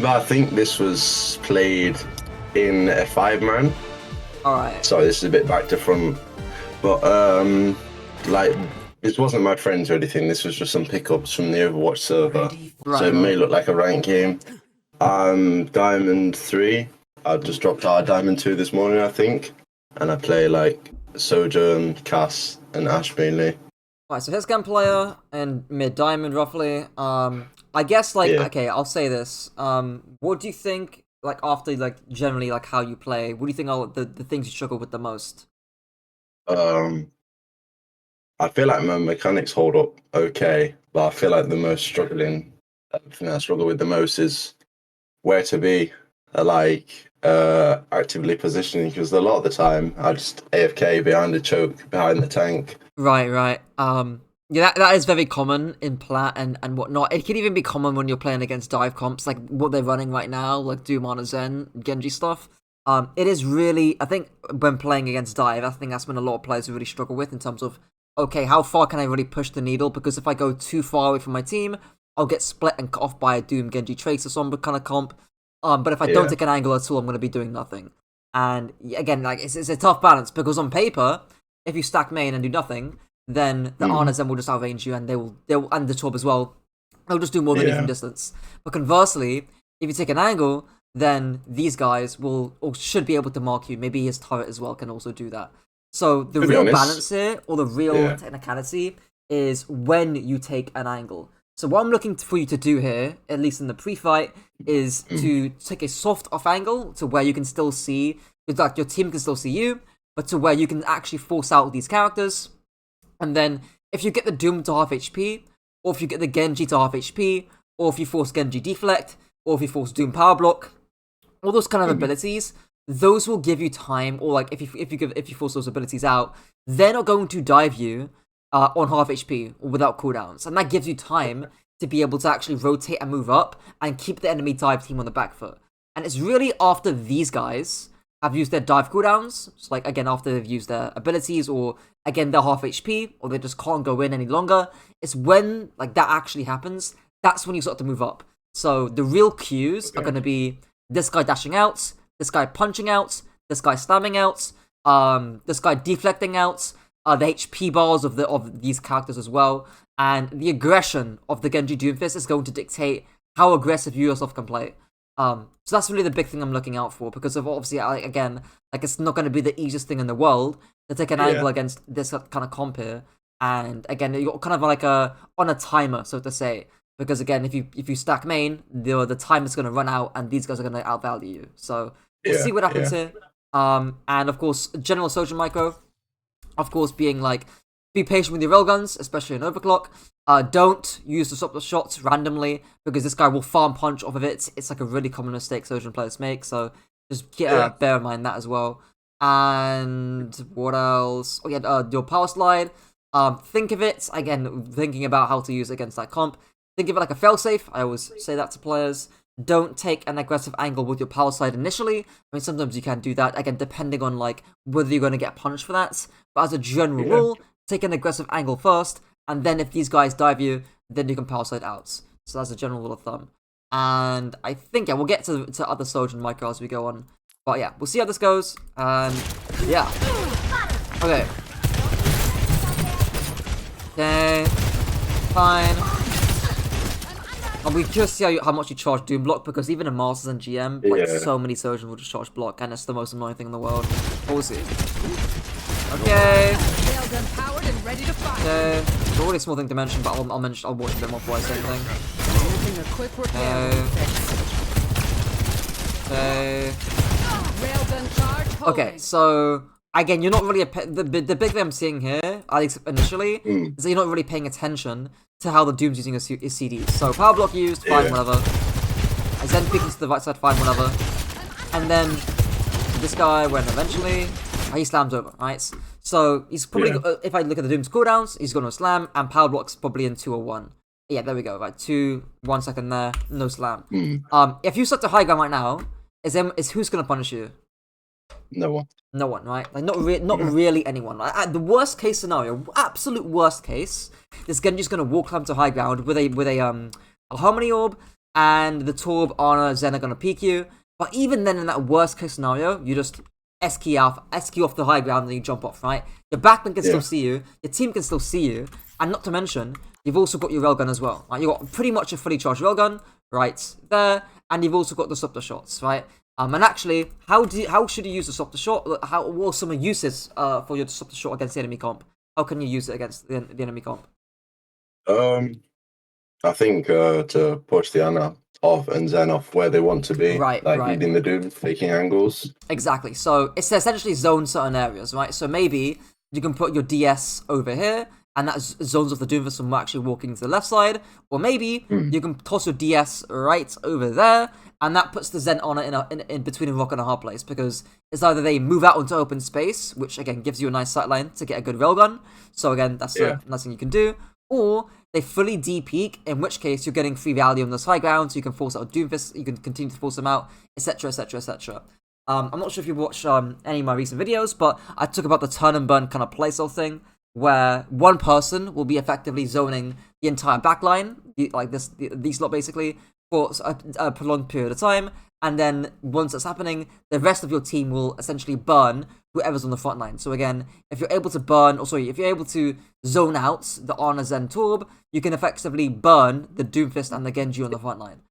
I think this was played in a 5-man. Alright. Sorry, this is a bit back to front. But like this wasn't my friends or anything. This was just some pickups from the Overwatch server. So it may look like a ranked game. I'm Diamond 3. I just dropped out of Diamond 2 this morning, I think. And I play like Sojourn, Cass, and Ash mainly. Alright, so here's gun player and mid diamond roughly. I guess okay, I'll say this. What do you think after generally how you play? What do you think are the things you struggle with the most? I feel like my mechanics hold up okay, but I feel like the most struggling thing I struggle with the most is where to be, actively positioning, because a lot of the time I just AFK behind the choke, behind the tank. Right. Yeah, that is very common in plat and whatnot. It can even be common when you're playing against dive comps, like what they're running right now, like Doom on Zen, Genji stuff. It is really, I think, when playing against dive, I think that's when a lot of players really struggle with in terms of, okay, how far can I really push the needle? Because if I go too far away from my team, I'll get split and cut off by a Doom Genji Tracer Sombra kind of comp. But if I don't take an angle at all, I'm going to be doing nothing. And again, it's a tough balance, because on paper, if you stack main and do nothing, then the Arnas then will just outrange you, and they'll and the Torb as well. They'll just do more than you from distance. But conversely, if you take an angle, then these guys will or should be able to mark you. Maybe his turret as well can also do that. So the real balance here, or the real technicality, is when you take an angle. So what I'm looking for you to do here, at least in the pre-fight, is to take a soft off angle to where you can still see, like your team can still see you, but to where you can actually force out these characters. And then if you get the Doom to half HP, or if you get the Genji to half HP, or if you force Genji deflect, or if you force Doom power block, all those kind of abilities, those will give you time. Or like if you force those abilities out, they're not going to dive you on half HP or without cooldowns, and that gives you time to be able to actually rotate and move up and keep the enemy dive team on the back foot. And it's really after these guys have used their dive cooldowns, so like again after they've used their abilities, or again they're half HP, or they just can't go in any longer, it's when that actually happens. That's when you start to move up. So the real cues are going to be this guy dashing out, this guy punching out, this guy slamming out, this guy deflecting out, the HP bars of these characters as well, and the aggression of the Genji Doomfist is going to dictate how aggressive you yourself can play. So that's really the big thing I'm looking out for, because of obviously, again, it's not going to be the easiest thing in the world to take an angle against this kind of comp here. And again, you're kind of on a timer, so to say, because again, if you stack main, the time is going to run out, and these guys are going to outvalue you. So we'll see what happens here. And of course, general social micro, of course, being be patient with your railguns, especially in overclock. Don't use the stop the shots randomly, because this guy will farm punch off of it. It's a really common mistake Sojourn players make, so just bear in mind that as well. And what else? Oh yeah, your power slide. Think of it, again, thinking about how to use it against that comp. Think of it like a failsafe. I always say that to players. Don't take an aggressive angle with your power slide initially. I mean, sometimes you can do that, again, depending on whether you're going to get punished for that. But as a general rule, take an aggressive angle first, and then if these guys dive you, then you can power slide out. So that's a general rule of thumb. And I think, we'll get to other Sojourn micro as we go on. But yeah, we'll see how this goes. And yeah. Okay. Okay. Fine. And we just see how much you charge Doom block, because even in Masters and GM, so many Sojourn will just charge block, and it's the most annoying thing in the world. We'll see. Okay. Okay. It's already a small thing to mention, but I'll watch a bit more before I say anything. Okay. Okay, so again, you're not really the big thing I'm seeing here, at least initially, is that you're not really paying attention to how the Doom's using his CDs. So power block used, fine, whatever. I Zen peek into the right side, fine, whatever. And then this guy, when eventually he slams over, right? So he's probably, if I look at the Doom's cooldowns, he's going to slam, and power block's probably in 2 or 1. Yeah, there we go, right? 2, 1 second there, no slam. If you start to high ground right now, is who's going to punish you? No one. No one, right? Not really anyone. At the worst case scenario, absolute worst case, this Genji's going to walk climb to high ground with a harmony orb, and the Torb, Ana, Zen are gonna peek you. But even then, in that worst case scenario, you just S key off the high ground and you jump off, right? Your backman can still see you, your team can still see you, and not to mention, you've also got your railgun as well. Right? You've got pretty much a fully charged railgun right there, and you've also got the disruptor shots, right? And actually, how should you use the disruptor shot? What are some uses for your disruptor shot against the enemy comp? How can you use it against the enemy comp? I think to push the Ana off and Zen off where they want to be, Right. leading the Doom, faking angles. Exactly. So it's essentially zone certain areas, right? So maybe you can put your DS over here, and that zones off the Doomfist from actually walking to the left side. Or maybe you can toss your DS right over there, and that puts the Zen Honor in between a rock and a hard place, because it's either they move out into open space, which again gives you a nice sightline to get a good railgun. So again, that's a nice thing you can do. Or they fully de-peak, in which case you're getting free value on this high ground, so you can force out Doomfist, you can continue to force them out, etc, etc, etc. I'm not sure if you've watched any of my recent videos, but I talk about the turn and burn kind of playstyle thing, where one person will be effectively zoning the entire backline, like these lot basically, for a prolonged period of time, and then once that's happening, the rest of your team will essentially burn whoever's on the front line. So again, if you're able to zone out the Ana Zen Torb, you can effectively burn the Doomfist and the Genji on the front line.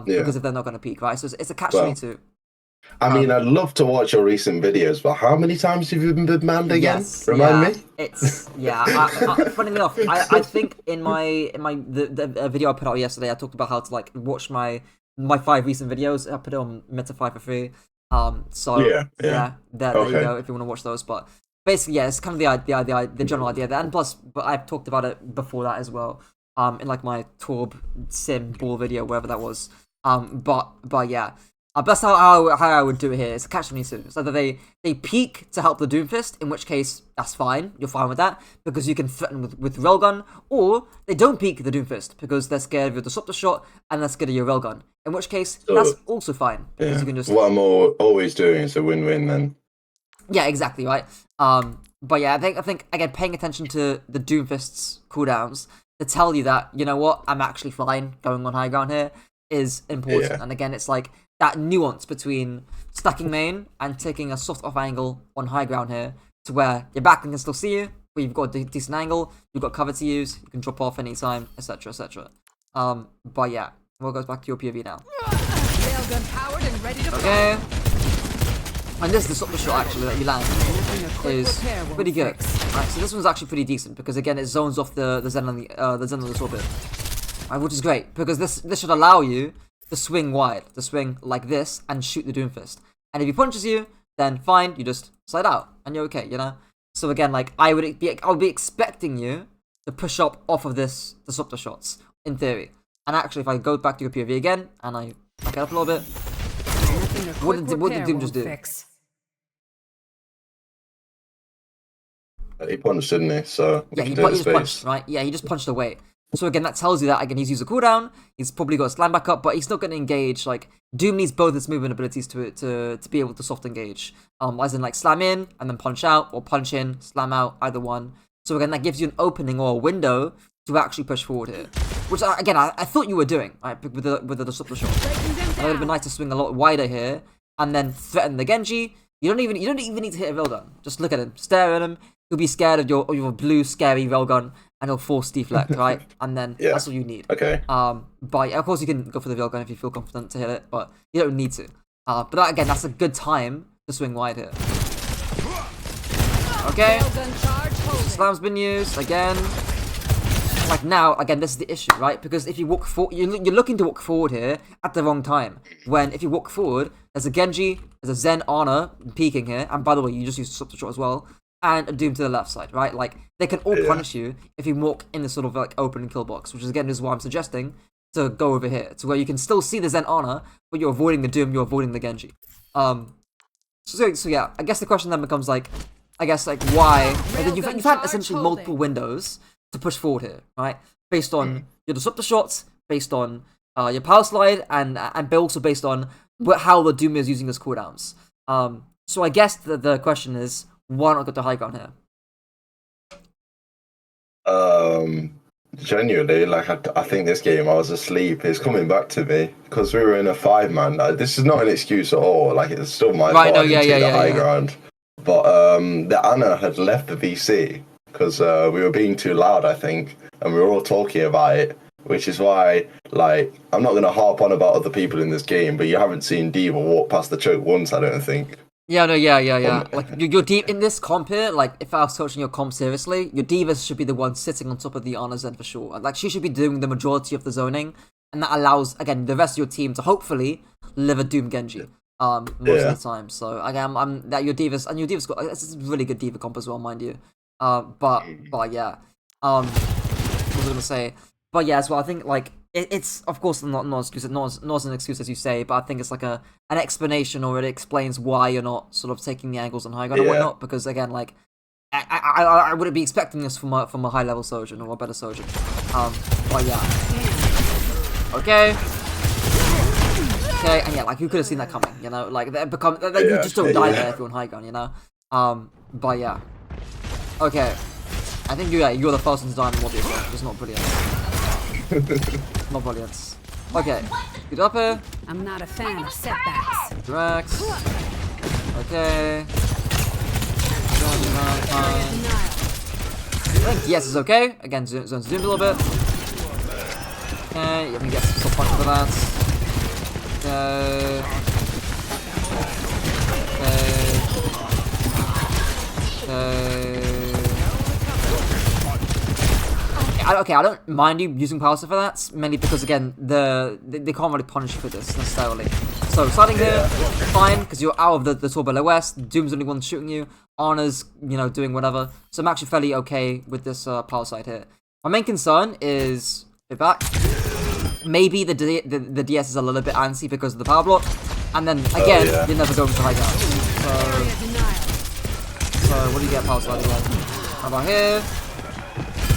Because if they're not going to peek, right? So it's a catch-22. I mean, I'd love to watch your recent videos, but how many times have you been banned again? Remind me. It's funny enough, I think in the video I put out yesterday, I talked about how to watch my 5 recent videos. I put it on Meta5 for free. There you go if you want to watch those. But basically, it's kind of the general idea there. And plus, but I've talked about it before that as well. In my Torb Sim ball video, wherever that was. But yeah. That's how I would do it here. It's a catch-22. So that they peek to help the Doomfist, in which case, that's fine. You're fine with that, because you can threaten with Railgun. Or they don't peek the Doomfist, because they're scared of your Disruptor Shot, and they're scared of your Railgun. In which case, that's also fine. Because you can just... What I'm always doing is a win-win then. Yeah, exactly, right? But yeah, I think, again, paying attention to the Doomfist's cooldowns to tell you that, you know what, I'm actually fine going on high ground here is important. Yeah. And again, it's like that nuance between stacking main and taking a soft off angle on high ground here to where your backman can still see you, but you've got a decent angle, you've got cover to use, you can drop off anytime, etc, etc. But yeah, we'll go back to your POV now. Okay. And this disruptor shot actually that you land is pretty good. Right, so this one's actually pretty decent because again it zones off the Zen on the orbit. Right, which is great because this should allow you to swing wide, to swing like this and shoot the Doomfist. And if he punches you, then fine, you just slide out and you're okay, you know? So again, I would be expecting you to push up off of this disruptor shots, in theory. And actually, if I go back to your POV again and I back it up a little bit, what did Doom just do? He punched, didn't he? So yeah, he just punched, right? Yeah, he just punched away. So again, that tells you that again he's used a cooldown. He's probably got a slam back up, but he's not going to engage. Doom needs both its movement abilities to be able to soft engage. As in slam in and then punch out, or punch in, slam out, either one. So again, that gives you an opening or a window to actually push forward here. Which again, I thought you were doing, right? With the disruptor shot. It would have been nice to swing a lot wider here and then threaten the Genji. You don't even need to hit a railgun. Just look at him, stare at him. He'll be scared of your blue scary railgun, and he'll force deflect, right? And then that's all you need. Okay. But of course you can go for the railgun if you feel confident to hit it, but you don't need to. But that, again, that's a good time to swing wide here. Okay. Slam's been used again. Now, again, this is the issue, right? Because if you walk forward, you're looking to walk forward here at the wrong time. When if you walk forward, there's a Genji, there's a Zen Ana peeking here, and by the way, you just use the disruptor shot as well. And a Doom to the left side, right? They can all punish you if you walk in this sort of open kill box, which is again is why I'm suggesting to go over here, to where you can still see the Zen Ana, but you're avoiding the Doom, you're avoiding the Genji. So yeah, I guess the question then becomes why? You've had essentially multiple windows to push forward here, right? Based on your disruptor shots, based on your power slide, and also based on how the Doom is using his cooldowns. So I guess the question is, why not go to high ground here? Genuinely, like I think this game I was asleep. It's coming back to me because we were in a 5-man. This is not an excuse at all. Like it's still my Right, fault no, I didn't take the high yeah. ground. But the Anna had left the VC because we were being too loud, I think, and we were all talking about it. Which is why, like, I'm not gonna harp on about other people in this game, but you haven't seen Diva walk past the choke once, I don't think. Yeah, no, yeah. Like, you're deep in this comp here. Like, if I was coaching your comp seriously, your Divas should be the one sitting on top of the Honor Zen for sure. Like, she should be doing the majority of the zoning, and that allows, again, the rest of your team to hopefully live a Doom Genji. Most of the time. So again, I'm that your Divas and your Divas got it's a really good Diva comp as well, mind you. But yeah. What was I gonna say? But yeah, as well, I think like it's of course not an excuse, not an excuse as you say, but I think it's like an explanation, or it explains why you're not sort of taking the angles on high ground and whatnot. Because again, like I wouldn't be expecting this from a high level Sojourn or a better Sojourn. But yeah, okay, and yeah, like you could have seen that coming, you know, like you just don't die there if you're on high ground, you know. But yeah, okay, I think you're the first one to die in the lobby as well, which is not brilliant. Not brilliant. Okay, get up here. I'm not a fan of setbacks. Drax. Okay. I think yes is okay. Again, zone's zoomed a little bit. Okay, you can get some punch for that. Okay. Okay, I don't mind you using power for that, mainly because again, they can't really punish you for this necessarily. So starting here, fine, because you're out of the tour below west. Doom's the only one shooting you. Honor's, you know, doing whatever. So I'm actually fairly okay with this power side here. My main concern is back. Maybe the DS is a little bit antsy because of the power block, and then again, you're never going to high ground. So what do you get power side again? How about here?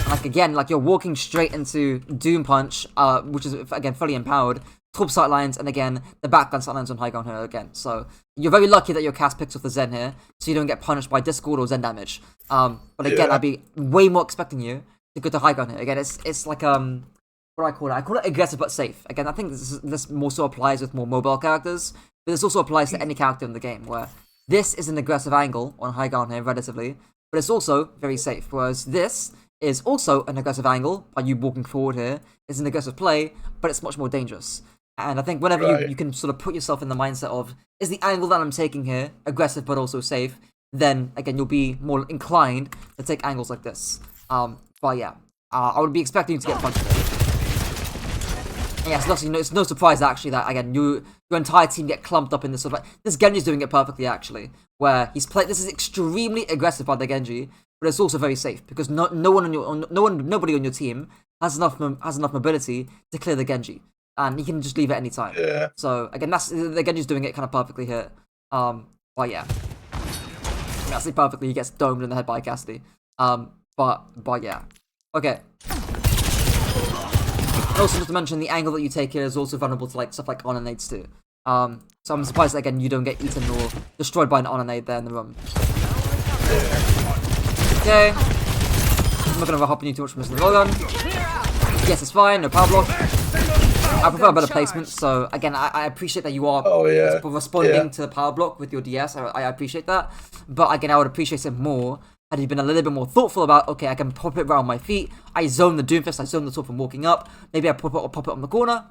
Like again, like you're walking straight into Doom Punch, which is again fully empowered. Top sight lines, and again the backline sight lines on high ground here again. So you're very lucky that your cast picks up the Zen here, so you don't get punished by Discord or Zen damage. But again, I'd be way more expecting you to go to high ground here. Again, it's like what do I call it? I call it aggressive but safe. Again, I think this more so applies with more mobile characters, but this also applies to any character in the game where this is an aggressive angle on high ground here relatively, but it's also very safe. Whereas this is also an aggressive angle by you walking forward here. It's an aggressive play, but it's much more dangerous. And I think whenever you can sort of put yourself in the mindset of, is the angle that I'm taking here aggressive but also safe, then again, you'll be more inclined to take angles like this. But yeah, I would be expecting you to get punched there. And yeah, so it's no surprise actually that again, your entire team get clumped up in this sort of this Genji's doing it perfectly actually, where this is extremely aggressive by the Genji, but it's also very safe because nobody on your team has enough mobility to clear the Genji, and you can just leave at any time. Yeah. So again, the Genji's doing it kind of perfectly here. But yeah, I say perfectly. He gets domed in the head by Cassidy. But yeah, okay. Also, just to mention, the angle that you take here is also vulnerable to like stuff like honor nades too. So I'm surprised that, again you don't get eaten or destroyed by an honor nade there in the room. Okay. I'm not gonna hop on you too much from this gun. Yes, it's fine, no power block. I prefer a better placement, so again, I appreciate that you are responding to the power block with your DS. I appreciate that. But again, I would appreciate it more had you been a little bit more thoughtful about, okay, I can pop it around my feet. I zone the Doomfist, I zone the top from walking up. Maybe I pop it on the corner.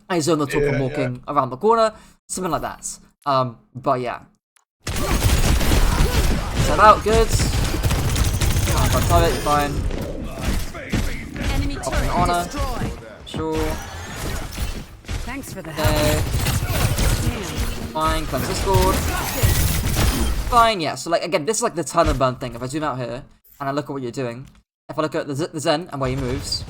I zone the top from walking around the corner. Something like that. But yeah. Set out, good. Fine. Enemy turret honor. destroyed. Sure. Thanks for the help. Fine, cleanse Discord. Fine, yeah. So like again, this is like the turn and burn thing. If I zoom out here and I look at what you're doing, if I look at the Zen and where he moves,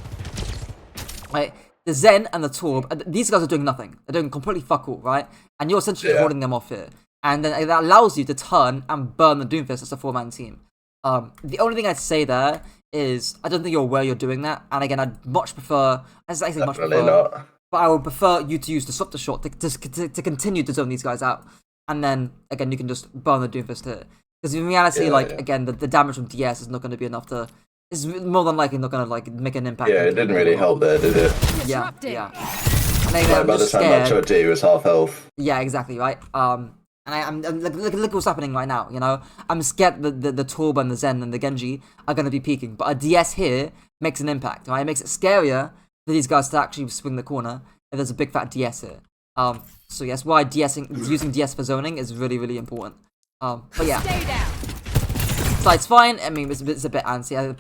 right, the Zen and the Torb, these guys are doing nothing. They're doing completely fuck all, right? And you're essentially holding them off here, and then that allows you to turn and burn the Doomfist as a 4-man team. The only thing I'd say there is I don't think you're aware you're doing that, and again, I'd much prefer. But I would prefer you to use the Swapter shot to continue to zone these guys out. And then, again, you can just burn the Doomfist here. Because in reality, again, the damage from DS is not going to be enough to it's more than likely not gonna like make an impact. Yeah, it didn't really help there, did it? Yeah, Disrupting. yeah. And then Like, I'm by the just time I scared. tried to, he was half health. Yeah, exactly, right. And I'm look what's happening right now. You know, I'm scared that the Torb and the Zen and the Genji are gonna be peeking, but a DS here makes an impact, right? It makes it scarier for these guys to actually swing the corner if there's a big fat DS here. So yes, why using DS for zoning is really really important. But yeah. Stay down. So it's fine. I mean, it's a bit antsy. I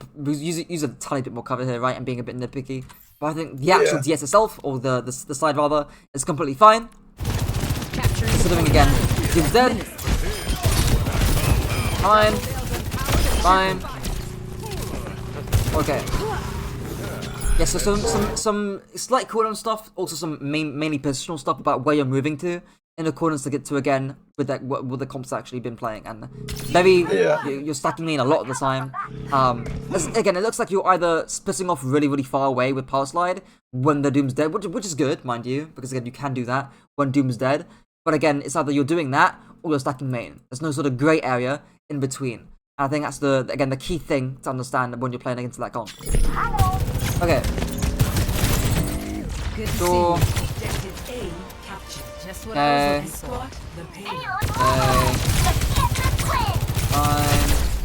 use a tiny bit more cover here, right? And being a bit nitpicky. But I think the actual DS itself, or the slide rather, is completely fine. Capturing. Considering again, Doom's dead. Fine. Fine. Okay. Yeah, so some slight cooldown stuff, also some mainly positional stuff about where you're moving to in accordance to get to again with that what the comps actually been playing, and you're stacking lane a lot of the time. Again, it looks like you're either splitting off really really far away with power slide when the Doom's dead, which is good, mind you, because again you can do that when Doom's dead. But again, it's either you're doing that or you're stacking main. There's no sort of grey area in between. And I think that's the key thing to understand when you're playing against that comp. Okay. Good to Sure. see you. Just what I was looking for.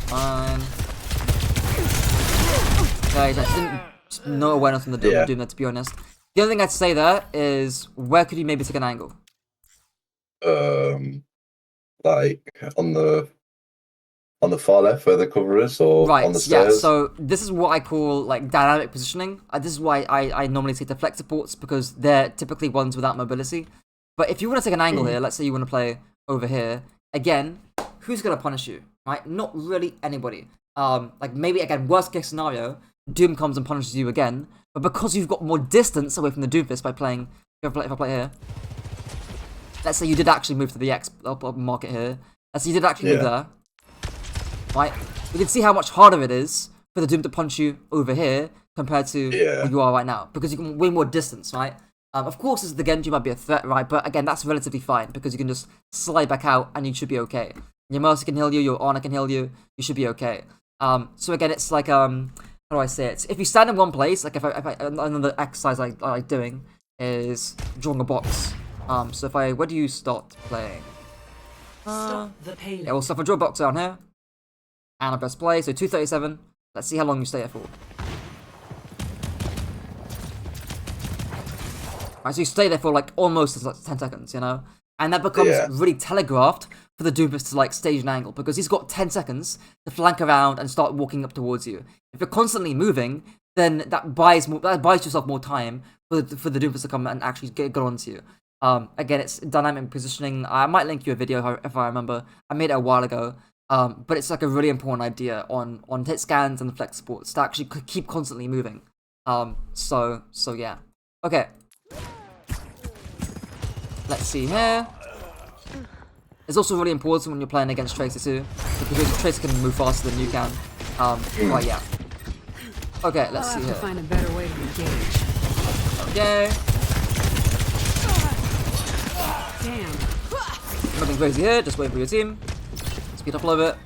Fine. Okay, just no awareness on the Doom there, to be honest. The other thing I'd say there is, where could you maybe take an angle? Like on the far left where the cover is, or on the stairs? Yeah, so this is what I call like dynamic positioning. This is why I normally take the flex supports, because they're typically ones without mobility. But if you want to take an angle here, let's say you want to play over here, again, who's going to punish you, right? Not really anybody. Like maybe, again, worst case scenario, Doom comes and punishes you again, but because you've got more distance away from the Doomfist by playing, if I play here, let's say you did actually move to the X market here, let's say you did actually move there, right? You can see how much harder it is for the Doom to punch you over here compared to where you are right now, because you can way more distance, right? Of course, as the Genji might be a threat, right? But again, that's relatively fine, because you can just slide back out and you should be okay. Your Mercy can heal you, your Honor can heal you, you should be okay. So again, it's like, how do I say it? If you stand in one place, like if I another exercise I like doing is drawing a box. So where do you start playing? Stop the payload. Yeah, well, so if I draw a box down here, and I press play, so 237, let's see how long you stay here for. Right, so you stay there for like almost 10 seconds, you know? And that becomes really telegraphed for the Doomfist to like stage an angle, because he's got 10 seconds to flank around and start walking up towards you. If you're constantly moving, then that buys yourself more time for the Doomfist to come and actually get onto you. Again, it's dynamic positioning. I might link you a video if I remember. I made it a while ago. But it's like a really important idea on hit scans and the flex supports to actually keep constantly moving. So yeah. Okay. Let's see here. It's also really important when you're playing against Tracer too, because Tracer can move faster than you can. Right, yeah. Okay, let's I'll see have here. to find a better way to engage. Okay. Damn. Nothing crazy here, just wait for your team. Speed up a little bit.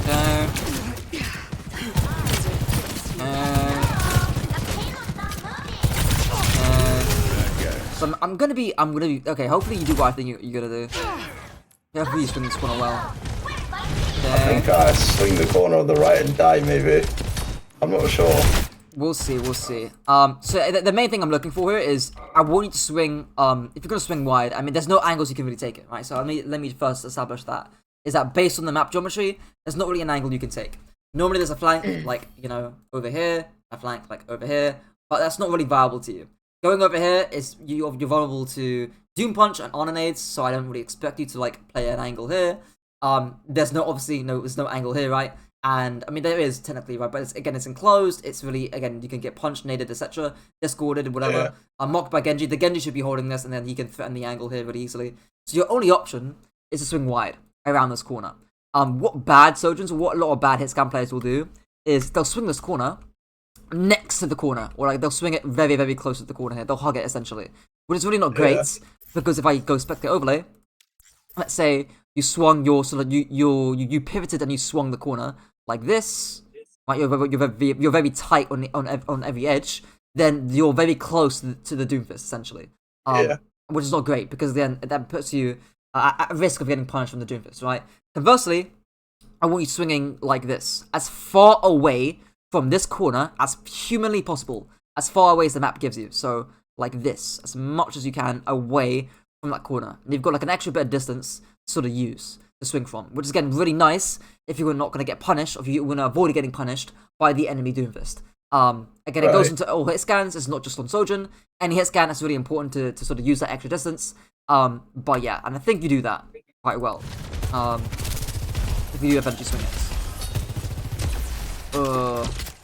Okay. So I'm gonna be, okay, hopefully you do what I think you're gonna do. Yeah, hopefully you swing this corner well. Okay. I think I swing the corner on the right and die, maybe. I'm not sure. We'll see. So the main thing I'm looking for here is, I want you to swing, if you're gonna swing wide, I mean, there's no angles you can really take it, right? So let me first establish that. Is that based on the map geometry, there's not really an angle you can take. Normally there's a flank, like, you know, over here, a flank, like, over here, but that's not really viable to you. Going over here is, you're vulnerable to Doom Punch and Honor Nades, so I don't really expect you to, like, play an angle here. There's no angle here, right? And, I mean, there is, technically, right, but it's enclosed, it's really, again, you can get punched, naded, etc., discorded, whatever. Mocked by Genji, the Genji should be holding this, and then he can threaten the angle here really easily. So your only option is to swing wide around this corner. What bad Sojourns, or what a lot of bad hit scan players will do, is they'll swing this corner next to the corner, or like they'll swing it very, very close to the corner here. They'll hug it, essentially. Which is really not great, because if I go spectate overlay, let's say you swung your, so that you pivoted and you swung the corner like this, right? You're very tight on every edge. Then you're very close to the Doomfist essentially. Which is not great because then that puts you at risk of getting punished from the Doomfist, right? Conversely, I want you swinging like this, as far away from this corner as humanly possible, as far away as the map gives you. So like this, as much as you can away from that corner. And you've got like an extra bit of distance to sort of use to swing from, which is again really nice if you're not going to get punished, or if you want to avoid getting punished by the enemy Doomfist. Again, it goes into all hit scans. It's not just on Sojourn. Any hit scan is really important to sort of use that extra distance. But yeah, and I think you do that quite well. If you do eventually swing it.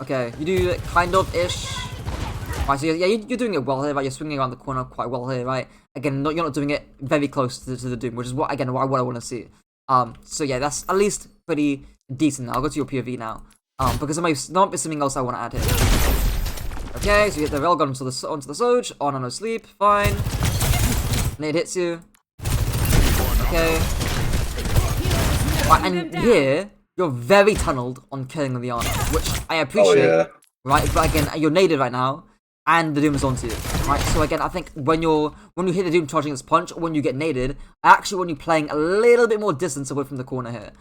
Okay, you do it kind of ish. Right, so yeah, you're doing it well here, right? You're swinging around the corner quite well here, right? Again, you're not doing it very close to the Doom, which is what I want to see. So yeah, that's at least pretty decent. I'll go to your POV now. Because there might be something else I want to add here. Okay, so you get the railgun onto the Soj. On no sleep, fine. Nade hits you. Okay. Right, and here, you're very tunneled on killing the Arna, which I appreciate. Right, but again, you're naded right now, and the Doom is onto you. Right, so again, I think when you hit the Doom charging its punch, or when you get naded, I actually want you playing a little bit more distance away from the corner here.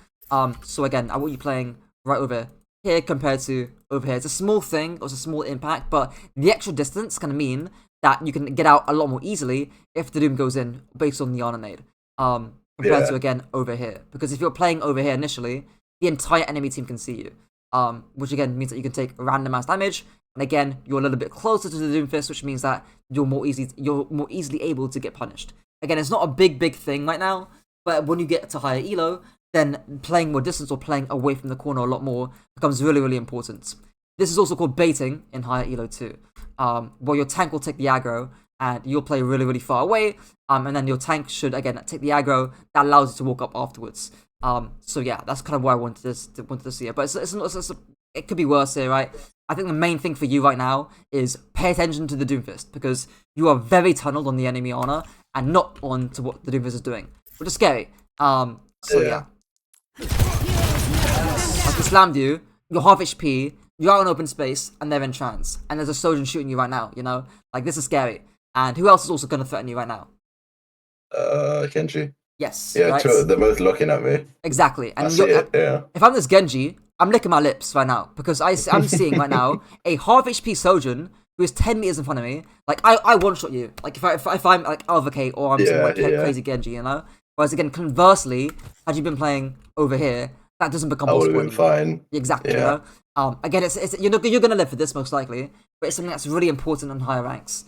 So again, I want you playing right over here compared to over here. It's a small thing, it's a small impact, but the extra distance can mean that you can get out a lot more easily if the Doom goes in based on the Arna nade. Compared to, again, over here. Because if you're playing over here initially, the entire enemy team can see you. Which again means that you can take random ass damage, and again, you're a little bit closer to the Doomfist, which means that you're more easily able to get punished. Again, it's not a big thing right now, but when you get to higher elo, then playing more distance or playing away from the corner a lot more becomes really important. This is also called baiting in higher elo too, where your tank will take the aggro and you'll play really far away, and then your tank should again take the aggro that allows you to walk up afterwards. So yeah, that's kind of why I wanted to see it, but it could be worse here, right? I think the main thing for you right now is pay attention to the Doomfist, because you are very tunneled on the enemy Arna and not on to what the Doomfist is doing, which is scary. So yeah. Like, he slammed you, you're half HP, you're out in open space, and they're in trance, and there's a Sojourn shooting you right now, you know? Like, this is scary. And who else is also going to threaten you right now? Genji. Yes. Yeah, right? they're both looking at me. Exactly. And yeah. If I'm this Genji, I'm licking my lips right now, because I'm seeing right now a half HP Sojourn who is 10 meters in front of me. Like, I one-shot you. Like, if I'm like Alvacate or I'm some like crazy Genji, you know? Whereas again, conversely, had you been playing over here, that doesn't become possible. I would have been fine. Exactly, you know? Again, you're gonna live for this most likely, but it's something that's really important on higher ranks.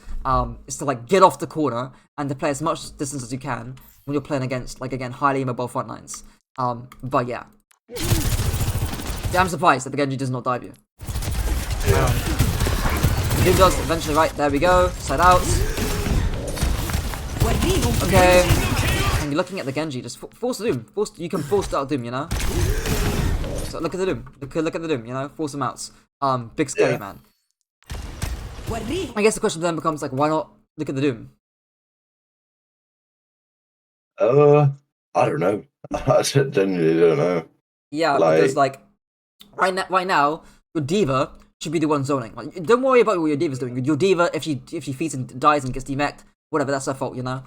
Is to like get off the corner and to play as much distance as you can when you're playing against, like, again, highly mobile front lines. But yeah. Yeah, I'm surprised that the Genji does not dive you. He does eventually, right? There we go. Side out. Okay. And you're looking at the Genji, just force the Doom. You can force out Doom, you know? So look at the Doom. Look at the Doom, you know? Force him out. Big scary man. I guess the question then becomes, like, why not look at the Doom? I don't know. I genuinely don't know. Yeah, because, like, right now, your diva should be the one zoning. Like, don't worry about what your diva's doing. Your diva, if she feeds and dies and gets demeched, whatever, that's her fault, you know?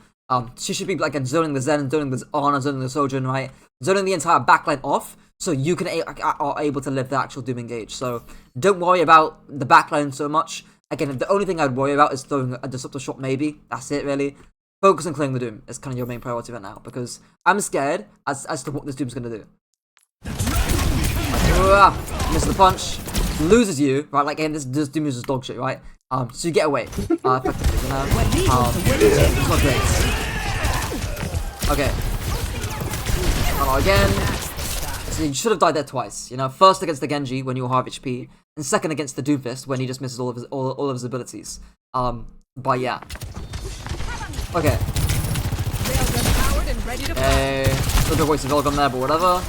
She should be, like, zoning the Zen, zoning the Ana, zoning the Sojourn, right? Zoning the entire backline off, so you are able to live the actual Doom engage. So don't worry about the backline so much. Again, the only thing I'd worry about is throwing a disruptor shot, maybe. That's it, really. Focus on clearing the Doom is kind of your main priority right now, because I'm scared as to what this Doom's going to do. Misses the punch, loses you, right? Like, again, this Doom is just dog shit, right? So you get away, effectively, you know? It's not great. Okay. Again. So you should have died there twice, you know? First against the Genji when you were half HP, and second against the Doomfist when he just misses all of his abilities. But yeah. Okay. Okay. Don't waste your Velgum there, but whatever.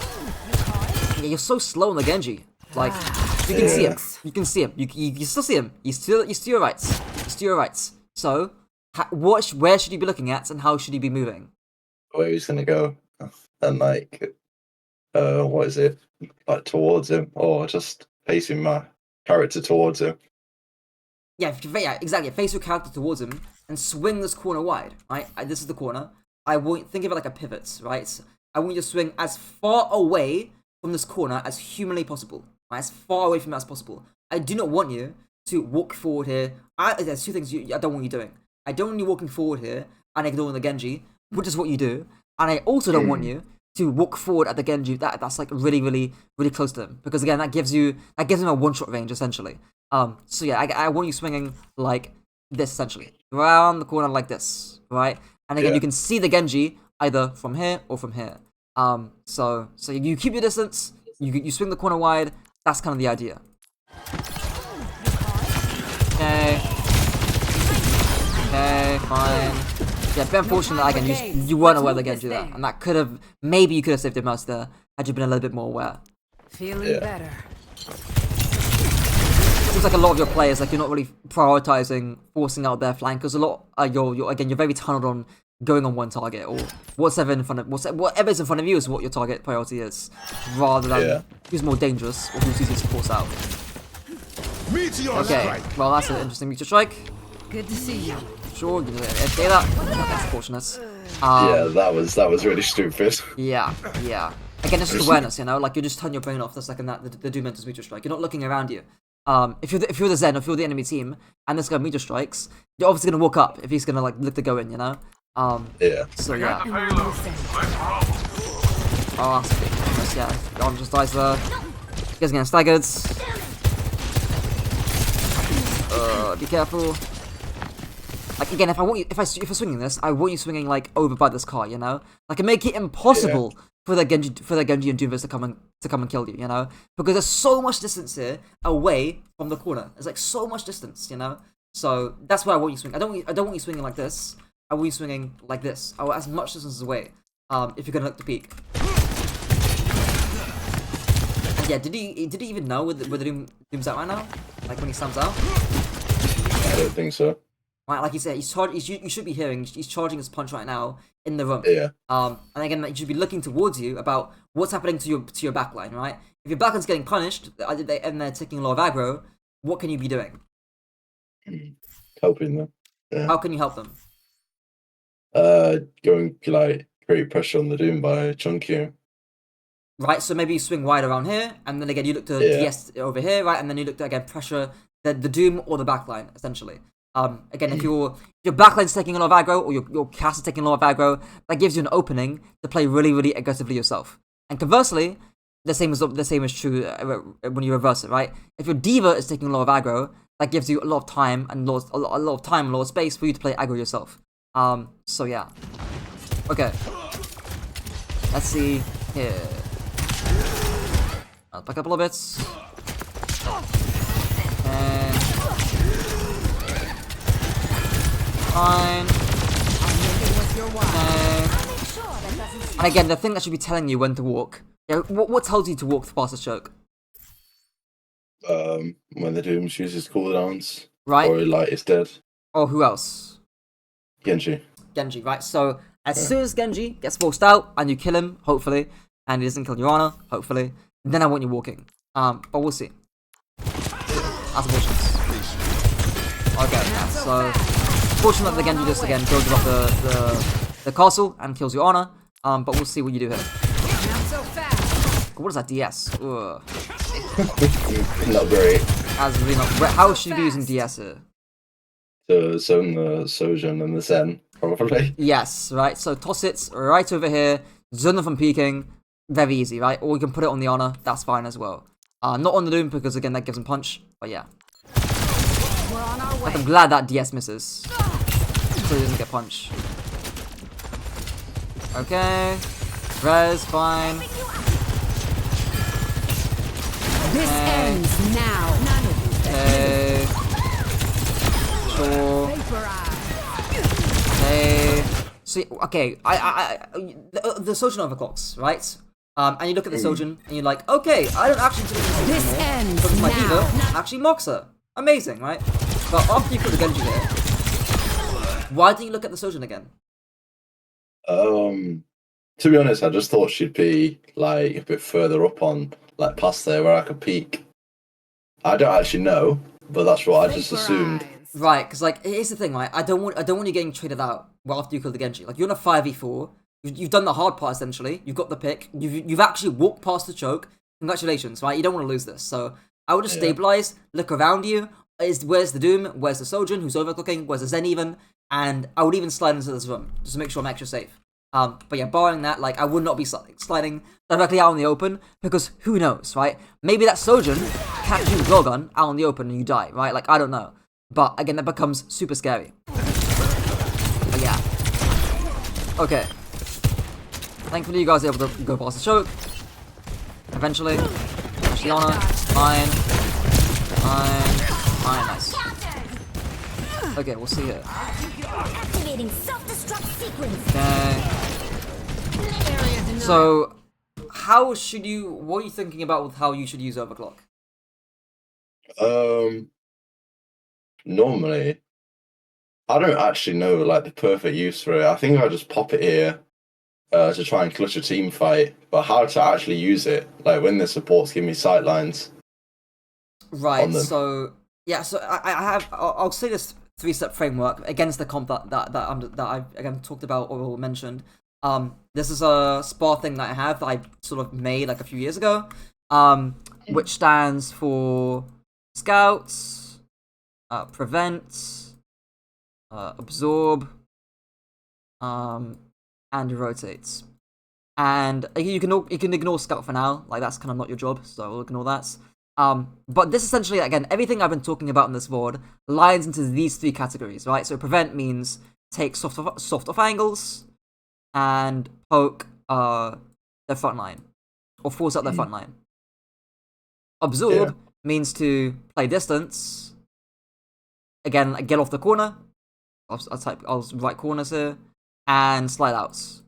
Yeah, you're so slow on the Genji. Like, you can see him. You can see him. You still see him. He's to your rights. He's to your rights. So, where should you be looking at, and how should you be moving? Where he's gonna go, and like, what is it? like towards him, or just facing my character towards him. Yeah, exactly. Face your character towards him and swing this corner wide, right? This is the corner. I want think of it like a pivot, right? I want you to swing as far away from this corner as humanly possible, right? As far away from it as possible. I do not want you to walk forward here. There's two things I don't want you doing. I don't want you walking forward here and ignoring the Genji, which is what you do. And I also don't want you to walk forward at the Genji that's like really, really, really close to him. Because again, that gives him a one-shot range, essentially. So yeah, I want you swinging like this, essentially. Around the corner like this, right? And again, you can see the Genji either from here or from here. So you keep your distance, you swing the corner wide, that's kind of the idea. Okay, fine. Yeah, bit unfortunate that again, you weren't aware the Genji there. And that maybe you could have saved your mouse there, had you been a little bit more aware. Feeling better. Seems like a lot of your players, like, you're not really prioritizing forcing out their flankers a lot. You're very tunneled on going on one target, or whatever's in front of you is what your target priority is, rather than who's more dangerous or who's easier to force out. Okay, well that's an interesting meteor strike. Good to see you. Sure, you say that. That's unfortunate. Yeah, that was really stupid. Yeah. Again, it's just awareness, you know. Like, you just turn your brain off the second that the Doom enters meteor strike. You're not looking around you. If you're the Zen, if you're the enemy team, and this guy meteor strikes, you're obviously gonna walk up if he's gonna like look to go in, you know. Yeah. So yeah. Oh, that's a big bonus, yeah. The arm just dies there. You guys are getting staggered. Be careful. Like, again, if you're swinging this, I want you swinging like over by this car, you know. Like, make it impossible for the Genji and Doomvis to come and kill you, you know, because there's so much distance here away from the corner. There's like so much distance, you know. So that's why I want you swing. I don't want you swinging like this. I want you swinging like this. I want as much distance away. If you're gonna look to peek. And yeah, did he even know where the Doom's at right now? Like when he slams out? I don't think so. Right, like you said, you should be hearing. He's charging his punch right now in the room. Yeah. And again, he should be looking towards you about what's happening to your backline, right? If your backline's getting punished and they're taking a lot of aggro, what can you be doing? Helping them. Yeah. How can you help them? Going like create pressure on the Doom by chunking him. Right, so maybe you swing wide around here, and then again you look to DS over here, right, and then you look to again pressure the Doom or the backline, essentially. Again, if your backline's taking a lot of aggro, or your cast is taking a lot of aggro, that gives you an opening to play really, really aggressively yourself. And conversely, the same is true when you reverse it, right? If your diva is taking a lot of aggro, that gives you a lot of time and a lot of space for you to play aggro yourself. So yeah. Okay. Let's see here. I'll back up a little bit. And fine. And again, the thing that should be telling you when to walk. Yeah, what tells you to walk the fastest choke? When the Doom uses cooldowns. Right. Or like it's dead. Or who else? Genji, right? So as soon as Genji gets forced out and you kill him, hopefully, and he doesn't kill your honor, hopefully, then I want you walking. But we'll see. That's unfortunate. Okay, yeah, so fortunate that Genji just again builds up the castle and kills your honor. But we'll see what you do here. What is that DS? Ugh. not great. As really not. How should you be using DS here? So the Sojourn and the Zen, probably. Yes, right. So toss it right over here. Zone them from peeking. Very easy, right? Or you can put it on the honor. That's fine as well. Not on the Doom because again that gives him punch. But yeah. Like, I'm glad that DS misses, so he doesn't get punch. Okay. Res, fine. This ends now. Okay. Sure. Okay. See, okay. The Sojourn overclocks, right? And you look at the Sojourn and you're like, okay, I don't actually do this anymore because my diva actually mocks her. Amazing, right? But after you put the Genji here, why didn't you look at the Sojourn again? To be honest, I just thought she'd be like a bit further up on like past there where I could peek. I don't actually know, but that's what I just assumed. Right, because like here's the thing, right? I don't want you getting traded out well after you kill the Genji. Like you're in a 5v4. You've done the hard part essentially. You've got the pick. You've actually walked past the choke. Congratulations, right? You don't want to lose this. So I would just stabilize, look around you. Where's the Doom? Where's the Sojourn? Who's overclocking? Where's the Zen even? And I would even slide into this room just to make sure I'm extra safe. But yeah, barring that, like I would not be sliding directly out in the open because who knows, right? Maybe that Sojourn catches you with Gorgon out in the open and you die, right? Like I don't know. But again, that becomes super scary. But yeah. Okay. Thankfully, you guys are able to go past the choke. Eventually. Shiana. Fine. Nice. Okay, we'll see here. Activating self-destruct sequence. Okay. So, what are you thinking about with how you should use overclock? Normally, I don't actually know like the perfect use for it. I think I'll just pop it here to try and clutch a team fight. But how to actually use it, like when the supports give me sightlines. Right. So yeah. So I'll say this 3-step framework against the comp that I've again talked about or mentioned. This is a SPA thing that I have that I sort of made like a few years ago. Which stands for scouts, prevent, absorb, and rotates. And you can ignore scout for now, like that's kind of not your job, so we'll ignore that. But this essentially, again, everything I've been talking about in this VOD lines into these 3 categories, right? So prevent means take soft off angles and poke their front line or force out their front line. Absorb means to play distance. Again, get off the corner. I'll write corners here and slide outs.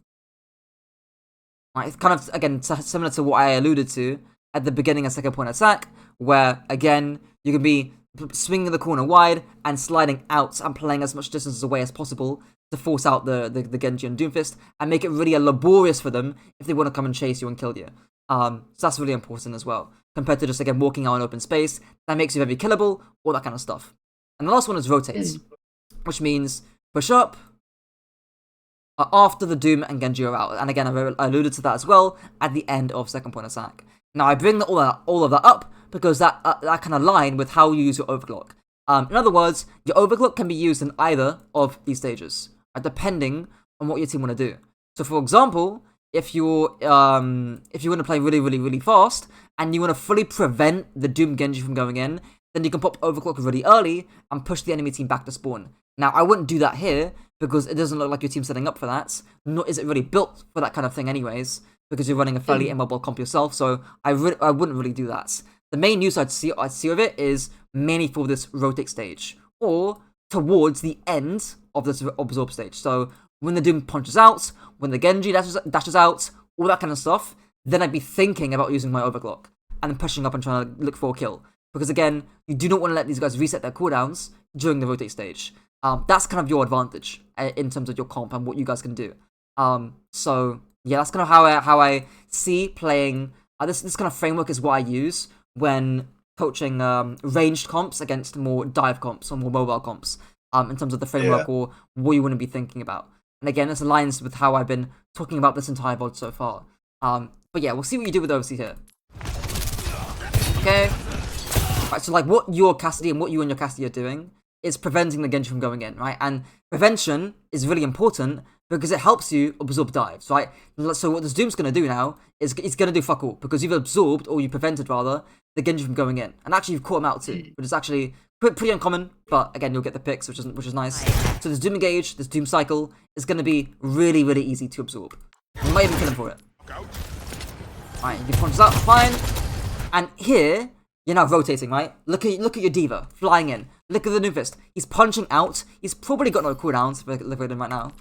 Right, it's kind of again similar to what I alluded to at the beginning of second point attack, where again you can be swinging the corner wide and sliding out and playing as much distance away as possible to force out the Genji and Doomfist and make it really laborious for them if they want to come and chase you and kill you. So that's really important as well, compared to just again walking out in open space. That makes you very killable, all that kind of stuff. And the last one is rotates, which means push up after the Doom and Genji are out. And again, I alluded to that as well at the end of second point attack. Now I bring all of that up because that can align with how you use your overclock. In other words, your overclock can be used in either of these stages, depending on what your team want to do. So, for example, if you want to play really, really, really fast and you want to fully prevent the Doom Genji from going in, then you can pop overclock really early and push the enemy team back to spawn. Now, I wouldn't do that here because it doesn't look like your team's setting up for that. Nor is it really built for that kind of thing, anyways, because you're running a fairly immobile comp yourself. So I wouldn't really do that. The main use I'd see of it is mainly for this rotate stage or towards the end of this absorb stage. So when the Doom punches out, when the Genji dashes out, all that kind of stuff, then I'd be thinking about using my overclock and then pushing up and trying to look for a kill. Because again, you do not want to let these guys reset their cooldowns during the rotate stage. That's kind of your advantage in terms of your comp and what you guys can do. So yeah, that's kind of how I see playing. This kind of framework is what I use when coaching ranged comps against more dive comps or more mobile comps. In terms of the framework or what you want to be thinking about. And again, this aligns with how I've been talking about this entire VOD so far. But yeah, we'll see what you do with overseas here. Okay. Right, so like what your Cassidy and what you and your Cassidy are doing is preventing the Genji from going in, right? And prevention is really important because it helps you absorb dives, right? So what this Doom's going to do now is it's going to do fuck all because you've absorbed, or you prevented rather, the Genji from going in. And actually you've caught him out too, which is actually pretty uncommon, but again, you'll get the picks, which is nice. So this Doom engage, this Doom cycle is going to be really, really easy to absorb. You might even kill him for it. Alright, you punch out, fine. And here, you're now rotating, right? Look at your D.Va flying in. Look at the Doomfist. He's punching out. He's probably got no cooldowns. Look at him right now.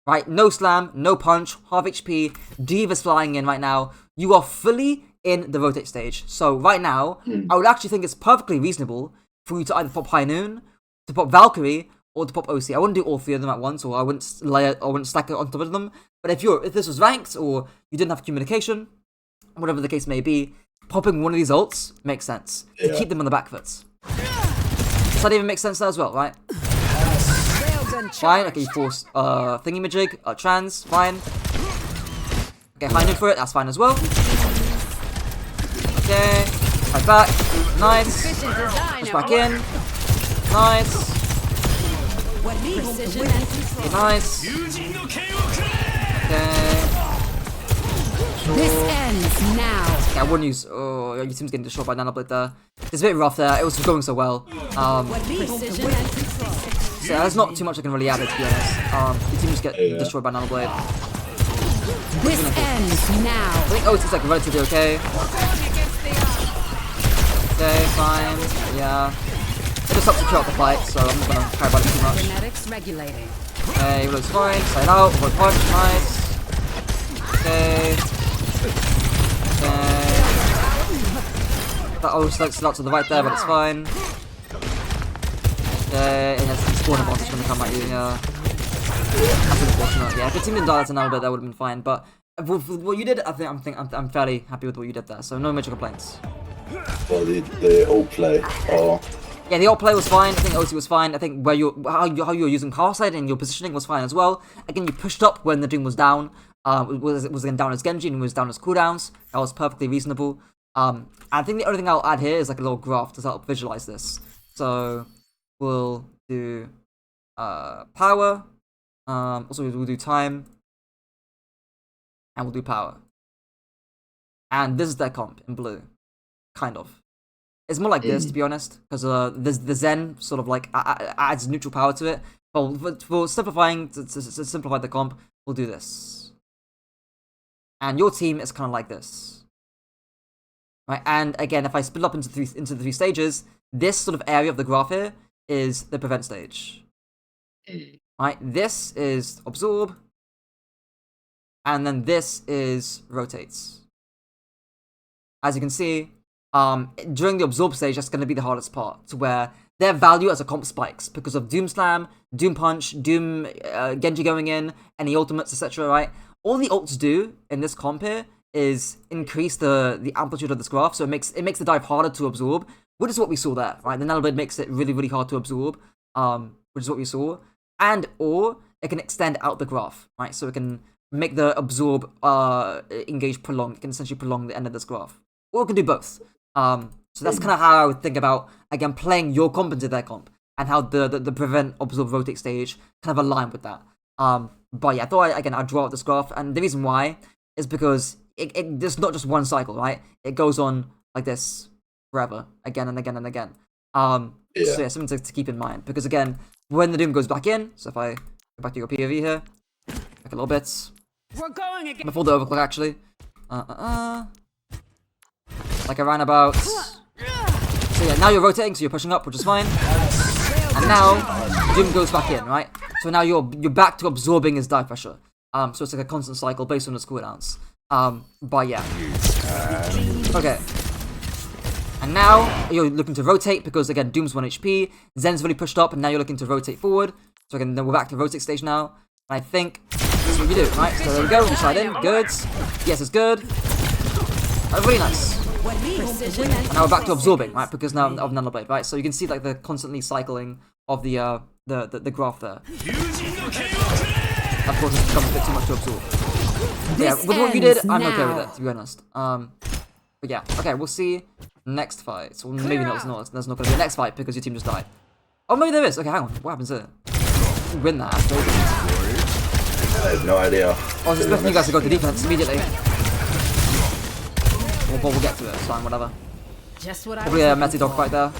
Right? No slam, no punch, half HP. D.Va's flying in right now. You are fully in the rotate stage. So right now, I would actually think it's perfectly reasonable for you to either pop High Noon, to pop Valkyrie, or to pop OC. I wouldn't do all 3 of them at once, or I wouldn't stack it on top of them. But if this was ranked, or you didn't have communication, whatever the case may be, popping one of these ults makes sense to keep them on the back foot. Does that even make sense there as well, right? Fine, okay, you force thingy-majig, trans, fine. Okay, high noon for it, that's fine as well. Okay, fight back, nice. Push back in, nice. Okay, nice. Okay. This ends now. Yeah, I wouldn't use. Oh, your team's getting destroyed by Nanoblade there. It's a bit rough there. It was going so well. So there's not too much I can really add it, to be honest. Your team just get destroyed by Nanoblade. This ends now. I think OT's like relatively okay. Okay, fine. Yeah. It just helps to kill out the fight, so I'm not gonna care about it too much. Genetics regulating. Okay, it looks fine. Side out, avoid punch, nice. Okay. Okay. That always looks out to the right there, but it's fine. Okay, it has spawn advantage when they come at you, yeah. That's unfortunate. Yeah, if your team didn't die a little bit, that would have been fine. But with what you did, I'm fairly happy with what you did there. So no major complaints. Well, the ult play, or Yeah, the ult play was fine. I think OT was fine. I think where how you were using power side and your positioning was fine as well. Again, you pushed up when the Doom was down. It was again down as Genji and it was down as cooldowns. That was perfectly reasonable. I think the only thing I'll add here is like a little graph to help visualize this. So we'll do power. Also we'll do time. And we'll do power. And this is their comp in blue. Kind of. It's more like this, to be honest, because the Zen sort of like adds neutral power to it. But for simplifying, to simplify the comp, we'll do this. And your team is kind of like this. Right, and again, if I split up into the three stages, this sort of area of the graph here is the prevent stage. Right, this is absorb, and then this is rotates. As you can see, during the absorb stage, that's going to be the hardest part, to where their value as a comp spikes because of Doom Slam, Doom Punch, Doom Genji going in, any ultimates, etc. Right, all the ults do in this comp here is increase the amplitude of this graph, so it makes the dive harder to absorb, which is what we saw there, right? The Nanoblade makes it really, really hard to absorb, which is what we saw, or it can extend out the graph, right? So it can make the absorb engage prolonged. It can essentially prolong the end of this graph, or it can do both. So that's kind of how I would think about, again, playing your comp into their comp, and how the prevent, absorb, rotate stage kind of align with that. But yeah, I thought I'd draw out this graph, and the reason why is because there's not just one cycle, right? It goes on like this forever, again and again and again. So yeah, something to keep in mind, because again, when the Doom goes back in, so if I go back to your POV here, back a little bit, We're going again. before the overclock actually, like around about, so yeah, now you're rotating, so you're pushing up, which is fine, and now Doom goes back in, right? So now you're back to absorbing his dive pressure. So it's like a constant cycle based on his cooldowns. But yeah. Okay. And now you're looking to rotate because again, Doom's 1 HP, Zen's really pushed up, and now you're looking to rotate forward. So again, then we're back to rotate stage now. And I think that's what you do, right? So there we go, we slide in, good. Yes, it's good. Really nice. And now we're back to absorbing, right? Because now of Nanoblade, right? So you can see like the constantly cycling of the graph there. Of course, it's become a bit too much to absorb. Yeah, with what you did, I'm okay with it, to be honest. But yeah, okay, we'll see next fight. So maybe there's not going to be a next fight because your team just died. Oh, maybe there is. Okay, hang on. What happens here? You win that. I have no idea. I was expecting you guys to go to defense immediately. But we'll get to it. It's fine, whatever. Just what I Probably was a messy dog fight there.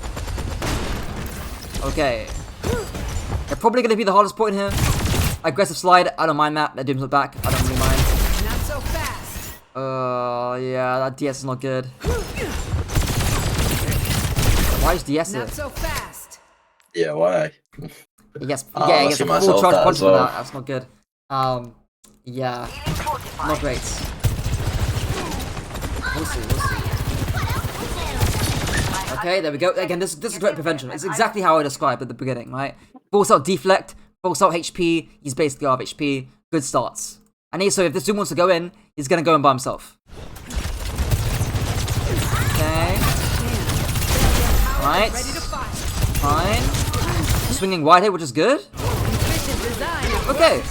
Okay. They're probably going to be the hardest point here. Aggressive slide, I don't mind that. That Doom's not back. I don't really mind. Not so fast. Yeah, that DS is not good. Why is DS Not it? so fast. Yeah, why? Yes, Oh, yeah, I he gets see a full myself charge that punch as for well. that. That's not good. Yeah, not great. We'll see. Okay, there we go. Again, this is direct prevention. It's exactly how I described at the beginning, right? Force out deflect, force out HP. He's basically out of HP. Good starts. And so if this Doom wants to go in, he's gonna go in by himself. Okay. Right. Fine. Swinging wide here, which is good. Okay.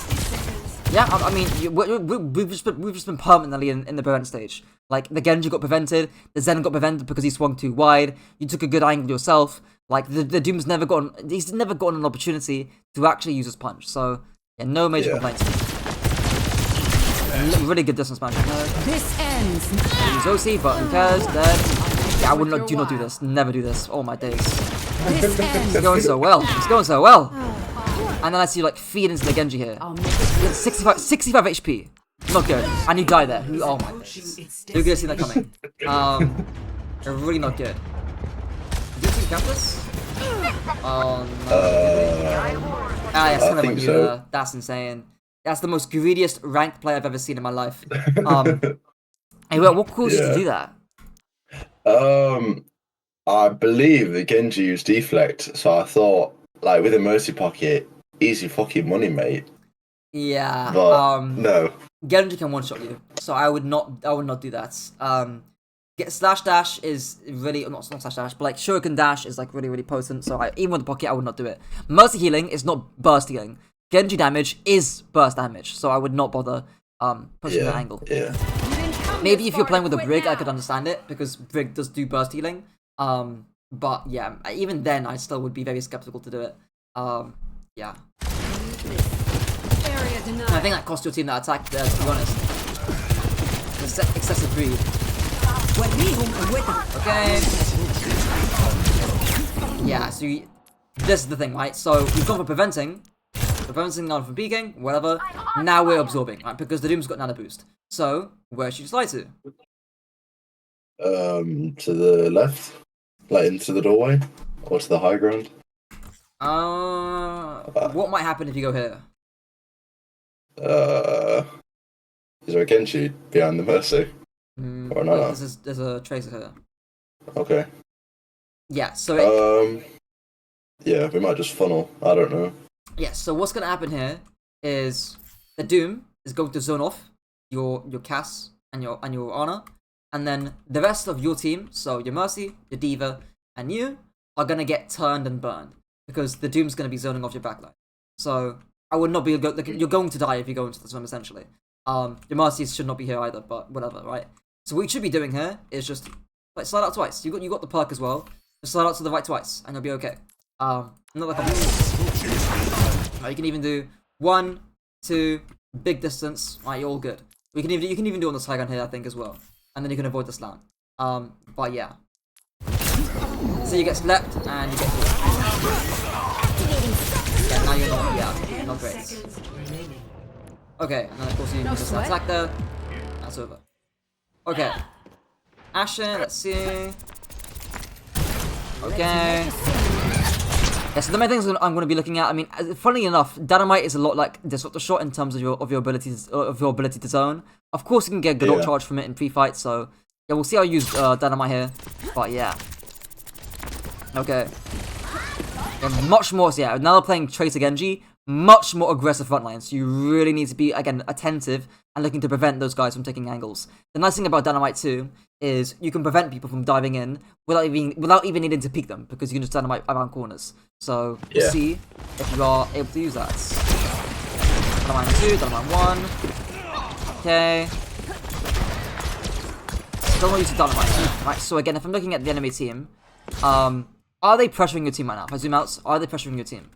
Yeah, I mean, we've just been permanently in the prevent stage. Like, the Genji got prevented, the Zen got prevented because he swung too wide, you took a good angle yourself. Like, the Doom's he's never gotten an opportunity to actually use his punch. So, yeah, no major complaints. Really good distance match. This ends. Use OC, but who cares? Dead. Yeah, do not do this. Never do this. Oh my days. This ends. It's going so well. It's going so well. And then I see you like feed into the Genji here. 65 HP. Not good. And you die there. Oh my days. Who could have seen that coming? They're really not good. Did you cap this? Oh no. Yes, I think so. That's insane. That's the most greediest ranked player I've ever seen in my life. Hey, what caused you to do that? I believe the Genji used deflect, so I thought, like, with a mercy pocket, easy fucking money, mate. Yeah. But no. Genji can one-shot you, so I would not do that. Slash dash is really not slash dash, but like shuriken dash is like really potent. So even with the pocket, I would not do it. Mercy healing is not burst healing. Genji damage is burst damage, so I would not bother pushing the angle. Yeah. Maybe if you're playing with a Brig, I could understand it because Brig does do burst healing. But yeah, even then, I still would be very skeptical to do it. Yeah. I think that cost your team that attack there, to be honest. Excessive greed. Okay. Yeah, so this is the thing, right? So we've gone for preventing none from peeking, whatever. Now we're absorbing, right? Because the Doom's got nano boost. So where should you slide to? To the left, like into the doorway, or to the high ground. What might happen if you go here? Is there a Genji behind the Mercy? Or not? There's a Tracer here. Okay. Yeah, so yeah, we might just funnel. I don't know. Yeah, so what's gonna happen here is the Doom is going to zone off your Cass and your Ana, and then the rest of your team, so your Mercy, your Diva, and you, are gonna get turned and burned because the Doom's gonna be zoning off your backline. So I would not be you're going to die if you go into the zone essentially. Your Mercy should not be here either, but whatever, right? So what you should be doing here is just like slide out twice. You got the perk as well. Just slide out to the right twice, and you'll be okay. Another couple. You can even do 1, 2, big distance. Right, you're all good. You can even do on the side gun here, I think, as well, and then you can avoid the slam. But yeah. So you get slept and you get. Yeah, now you're not. Yeah, not great. Okay, and then of course you just attack there. That's over. Okay. Ashen, let's see. Okay. Yeah, so the main things I'm going to be looking at. I mean, funnily enough, Dynamite is a lot like Disruptor Shot in terms of your ability to zone. Of course, you can get good ult charge from it in pre-fight. So yeah, we'll see how you use Dynamite here. But yeah. Okay. And much more. So yeah, now they're playing Tracer Genji. Much more aggressive frontline, so you really need to be, again, attentive and looking to prevent those guys from taking angles. The nice thing about Dynamite 2 is you can prevent people from diving in without even needing to peek them, because you can just Dynamite around corners. So, we'll see if you are able to use that. Dynamite 2, Dynamite 1. Okay. Still not using Dynamite. Right, so again, if I'm looking at the enemy team, are they pressuring your team right now? If I zoom out, are they pressuring your team?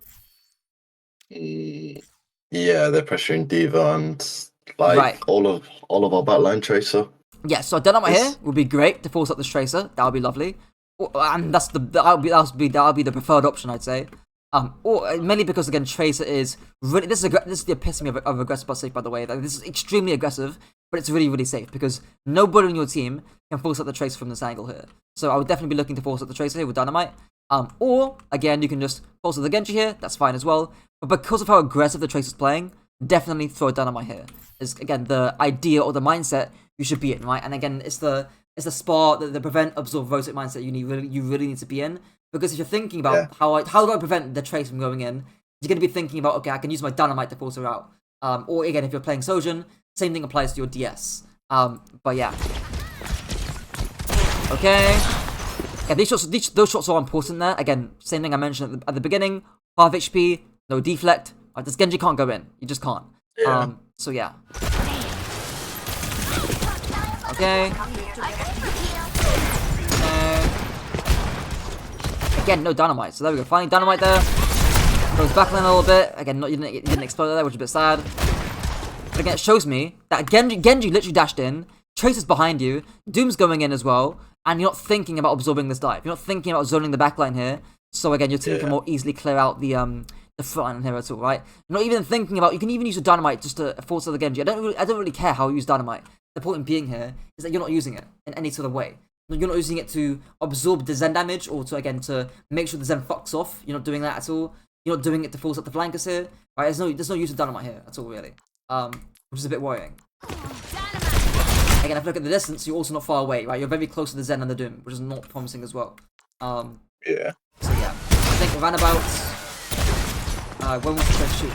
Yeah, they're pressuring Diva and all of our backline Tracer. Yeah, so Dynamite here would be great to force up this Tracer. That would be lovely, and that'll be the preferred option, I'd say. Or mainly because again Tracer is really this is the epitome of aggressive but safe, by the way. Like, this is extremely aggressive, but it's really safe because nobody on your team can force up the Tracer from this angle here. So I would definitely be looking to force up the Tracer here with Dynamite. Or again you can just force up the Genji here. That's fine as well. But because of how aggressive the Tracer's playing, definitely throw Dynamite here. Is again the idea or the mindset you should be in, right? And again, it's the spar, the prevent, absorb, rotate mindset you really need to be in. Because if you're thinking about how do I prevent the Tracer from going in, you're going to be thinking about, okay, I can use my Dynamite to force her out. Or again, if you're playing Sojourn, same thing applies to your DS. But yeah. Okay. Yeah, those shots are important there. Again, same thing I mentioned at the beginning. Half HP, no deflect. This Genji can't go in. You just can't. Yeah. So yeah. Okay. Again, no dynamite. So there we go. Finally, dynamite there. Goes back lane a little bit. Again, you didn't explode there, which is a bit sad. But again, it shows me that Genji literally dashed in. Tracer's behind you. Doom's going in as well. And you're not thinking about absorbing this dive. You're not thinking about zoning the backline here. So again, your team can more easily clear out the front line here at all, right? You're not even thinking about. You can even use your dynamite just to force the Genji. I don't really care how you use dynamite. The point being here is that you're not using it in any sort of way. You're not using it to absorb the Zen damage or to make sure the Zen fucks off. You're not doing that at all. You're not doing it to force up the flankers here, right? There's no use of dynamite here at all, really. Which is a bit worrying. Again, if you look at the distance, you're also not far away, right? You're very close to the Zen and the Doom, which is not promising as well. Yeah. So yeah, I think around about when was the first shoot?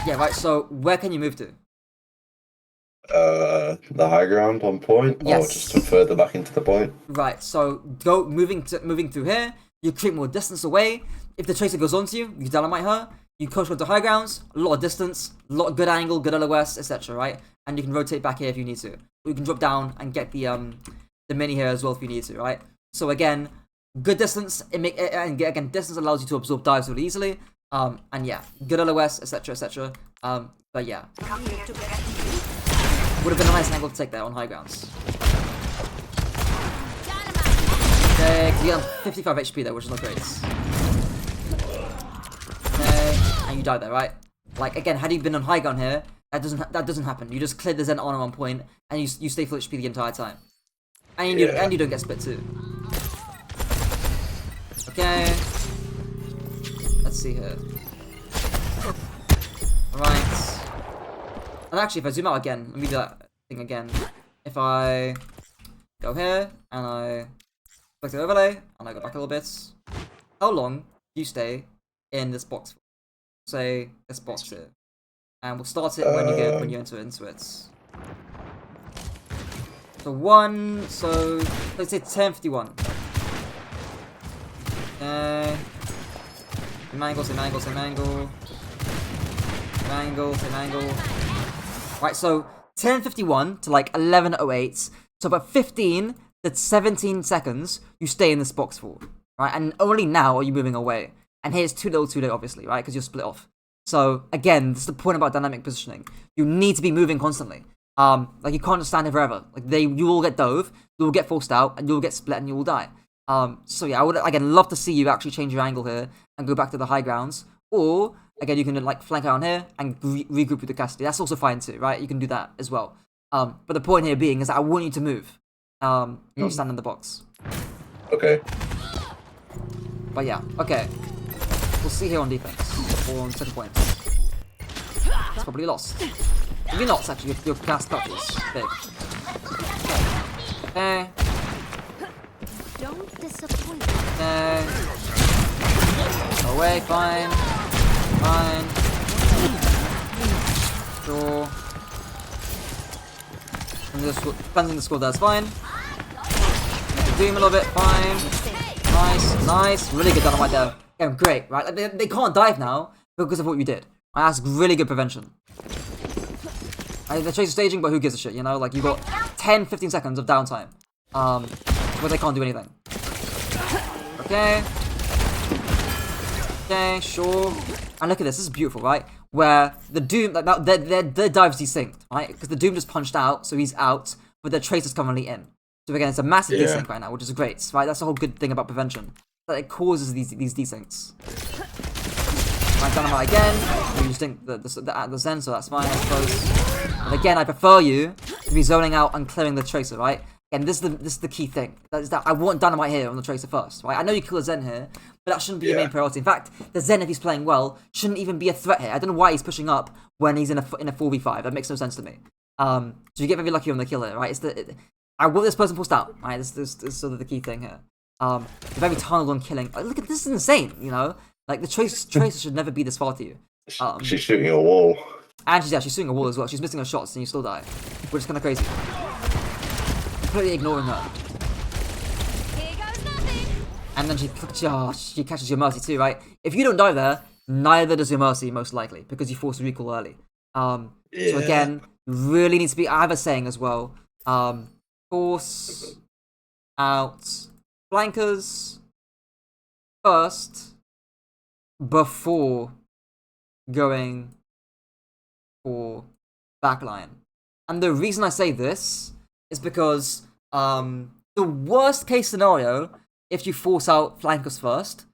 Yeah, right. So where can you move to? The high ground on point, Yes. or just further back into the point. Right. So moving through here. You create more distance away. If the tracer goes onto you, you dynamite her. You coast to high grounds, a lot of distance, a lot of good angle, good LOS, etc. Right, and you can rotate back here if you need to. Or you can drop down and get the mini here as well if you need to. Right. So again, good distance. And again, distance allows you to absorb dives really easily. And yeah, good LOS, etc. etc. But yeah, would have been a nice angle to take there on high grounds. Okay, you get 55 HP there, which is not great. Okay, and you die there, right? Like again, had you been on high ground here, that doesn't happen. You just clear the Zen on one point, and you stay full HP the entire time, and you don't get split too. Okay, let's see here. Alright, and actually, if I zoom out again, let me do that thing again. If I go here and I select the overlay, and I go back a little bit. How long do you stay in this box for? Say this box here, and we'll start it when you enter into it. So let's say 10:51. Okay. Same angle. Right, so 10:51 to like 11:08. So about 15 to 17 seconds you stay in this box for, right? And only now are you moving away. And here's too little too late, obviously, right? Because you're split off. So again, this is the point about dynamic positioning. You need to be moving constantly. Like you can't just stand here forever. Like you will get dove, you will get forced out, and you will get split, and you will die. So yeah, I would again love to see you actually change your angle here and go back to the high grounds. Or again, you can like flank around here and regroup with the Cassidy. That's also fine too, right? You can do that as well. But the point here being is that I want you to move, not stand in the box. Okay. But yeah, okay. We'll see here on defense or on second point. It's probably lost. Maybe not actually. Your cast touch is big. Okay. Don't disappoint. Okay. Away, fine. Sure. Cleansing the score, that's fine. Doing a little bit, fine. Nice. Really good dynamite there. Yeah, great, right? Like, they can't dive now because of what you did. Right, that's really good prevention. They're chasing staging, but who gives a shit, you know? Like, you got 10-15 seconds of downtime. Where they can't do anything. Okay. Okay, sure. And look at this is beautiful, right? Where the Doom, like, their dive's desynced, right? Because the Doom just punched out, so he's out, but the Tracer's currently in. So again, it's a massive desync right now, which is great, right? That's the whole good thing about prevention. That it causes these desyncs. Right, dynamite again. You just think the Zen, so that's fine, I suppose. And again, I prefer you to be zoning out and clearing the Tracer, right? Again, this is the key thing. That is that I want dynamite here on the Tracer first, right? I know you kill a Zen here, but that shouldn't be your main priority. In fact, the Zen, if he's playing well, shouldn't even be a threat here. I don't know why he's pushing up when he's in a 4v5. That makes no sense to me. So you get very lucky on the kill here, right? I want this person pushed out, right? This is sort of the key thing here. They're very tunneled on killing. Look at this is insane, you know? Like the Tracer should never be this far to you. She's shooting a wall. And she's shooting a wall as well. She's missing her shots and you still die. Which is kind of crazy. Completely ignoring her. Here goes nothing. And then she catches your mercy too, right? If you don't die there, neither does your mercy, most likely. Because you force a recall early. So again, really needs to be... I have a saying as well. Force out flankers first before going for backline. And the reason I say this is because the worst case scenario, if you force out flankers first,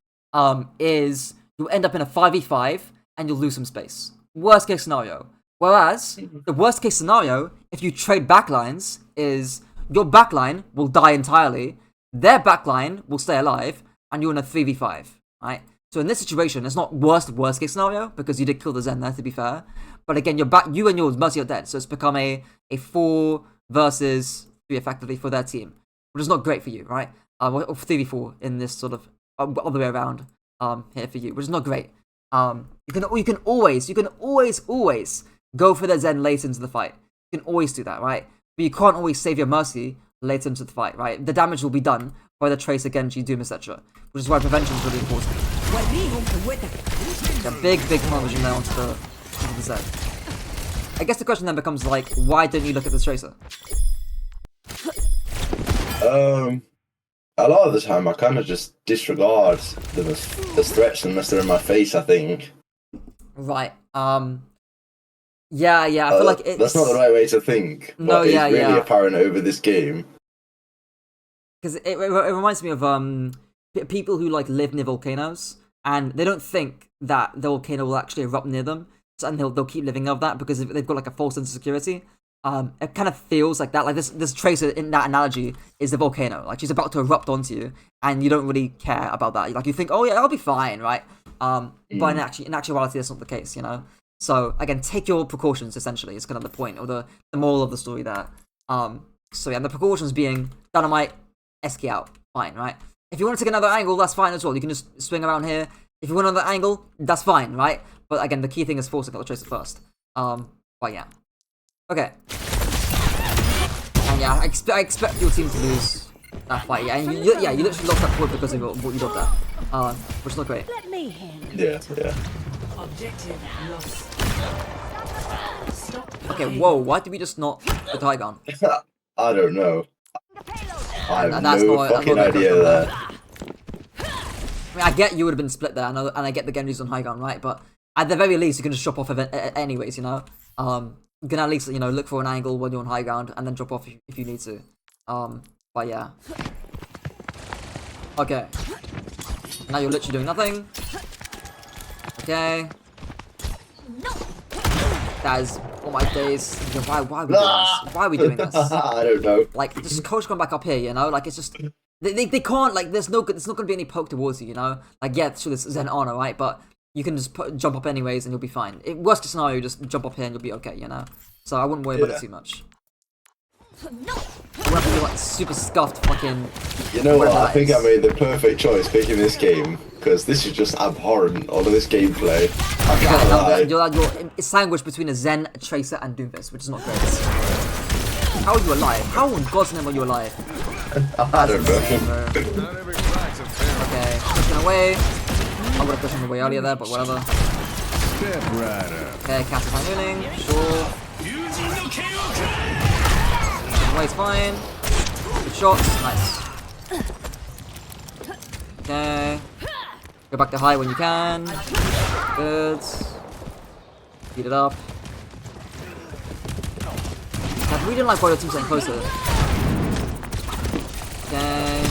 is you'll end up in a 5v5 and you'll lose some space. Worst case scenario. Whereas, the worst case scenario, if you trade backlines, is your backline will die entirely, their backline will stay alive, and you're in a 3v5, right? So in this situation, it's not worst case scenario, because you did kill the Zen there, to be fair. But again, you and your mercy are dead, so it's become a 4 versus 3 effectively for their team, which is not great for you, right? Or 3v4 in this sort of other way around here for you, which is not great. You can always go for the Zen late into the fight. You can always do that, right? But you can't always save your mercy late into the fight, right? The damage will be done by the Tracer, Genji, Doom, etc. Which is why prevention is really important. A big conversion there onto the Zen. I guess the question then becomes like, why don't you look at the Tracer? A lot of the time I kind of just disregard the threats unless they're in my face, I think. Right. Yeah, I feel like it's... That's not the right way to think. No, but it's really apparent over this game. Because it reminds me of people who like live near volcanoes, and they don't think that the volcano will actually erupt near them, and they'll keep living of that because they've got like a false sense of security. It kind of feels like that. Like this Tracer in that analogy is the volcano. Like she's about to erupt onto you, and you don't really care about that. Like you think, oh yeah, I'll be fine, right? But in actuality, that's not the case, you know. So again, take your precautions. Essentially, is kind of the point or the moral of the story there. So yeah, the precautions being dynamite, SK out, fine, right? If you want to take another angle, that's fine as well. You can just swing around here. If you want another angle, that's fine, right? But again, the key thing is forcing out the Tracer first. But yeah. Okay. And yeah, I expect your team to lose that fight. Yeah, and you literally lost that point because of what you got there. Which is not great. Let me handle Yeah. Objective lost. Stop. Okay, whoa, why did we just not put the high gun? I don't know. I have That's no not- fucking that's not idea good. there. I mean, I get you would have been split there, and I get the Genji's on high gun, right? But at the very least, you can just drop off anyways, you know? You can at least, you know, look for an angle when you're on high ground, and then drop off if you need to. But yeah. Okay. Now you're literally doing nothing. Okay. That is, oh my days. Why are we doing this? Why are we doing this? I don't know. Like, just coach come back up here, you know? Like, it's just... They can't, like, there's not going to be any poke towards you, you know? Like, yeah, sure, this is an honor, right? But you can just jump up anyways and you'll be fine. Worst case scenario, just jump up here and you'll be okay, you know? So I wouldn't worry about it too much. You have to be, like, super scuffed fucking... You know what? I think I Nice. made the perfect choice picking this game because this is just abhorrent. All of this gameplay. I can't lie. You're sandwiched between a Zen, a Tracer, and Doomfist, which is not great. How are you alive? How in God's name are you alive? I don't know. Okay, pushing away. I would have pushed him away earlier there, but whatever. Step right up. Okay, cast is mooning. Sure. Away's fine. Good shots. Nice. Okay. Go back to high when you can. Good. Beat it up. I really didn't like why your team's getting closer. Okay.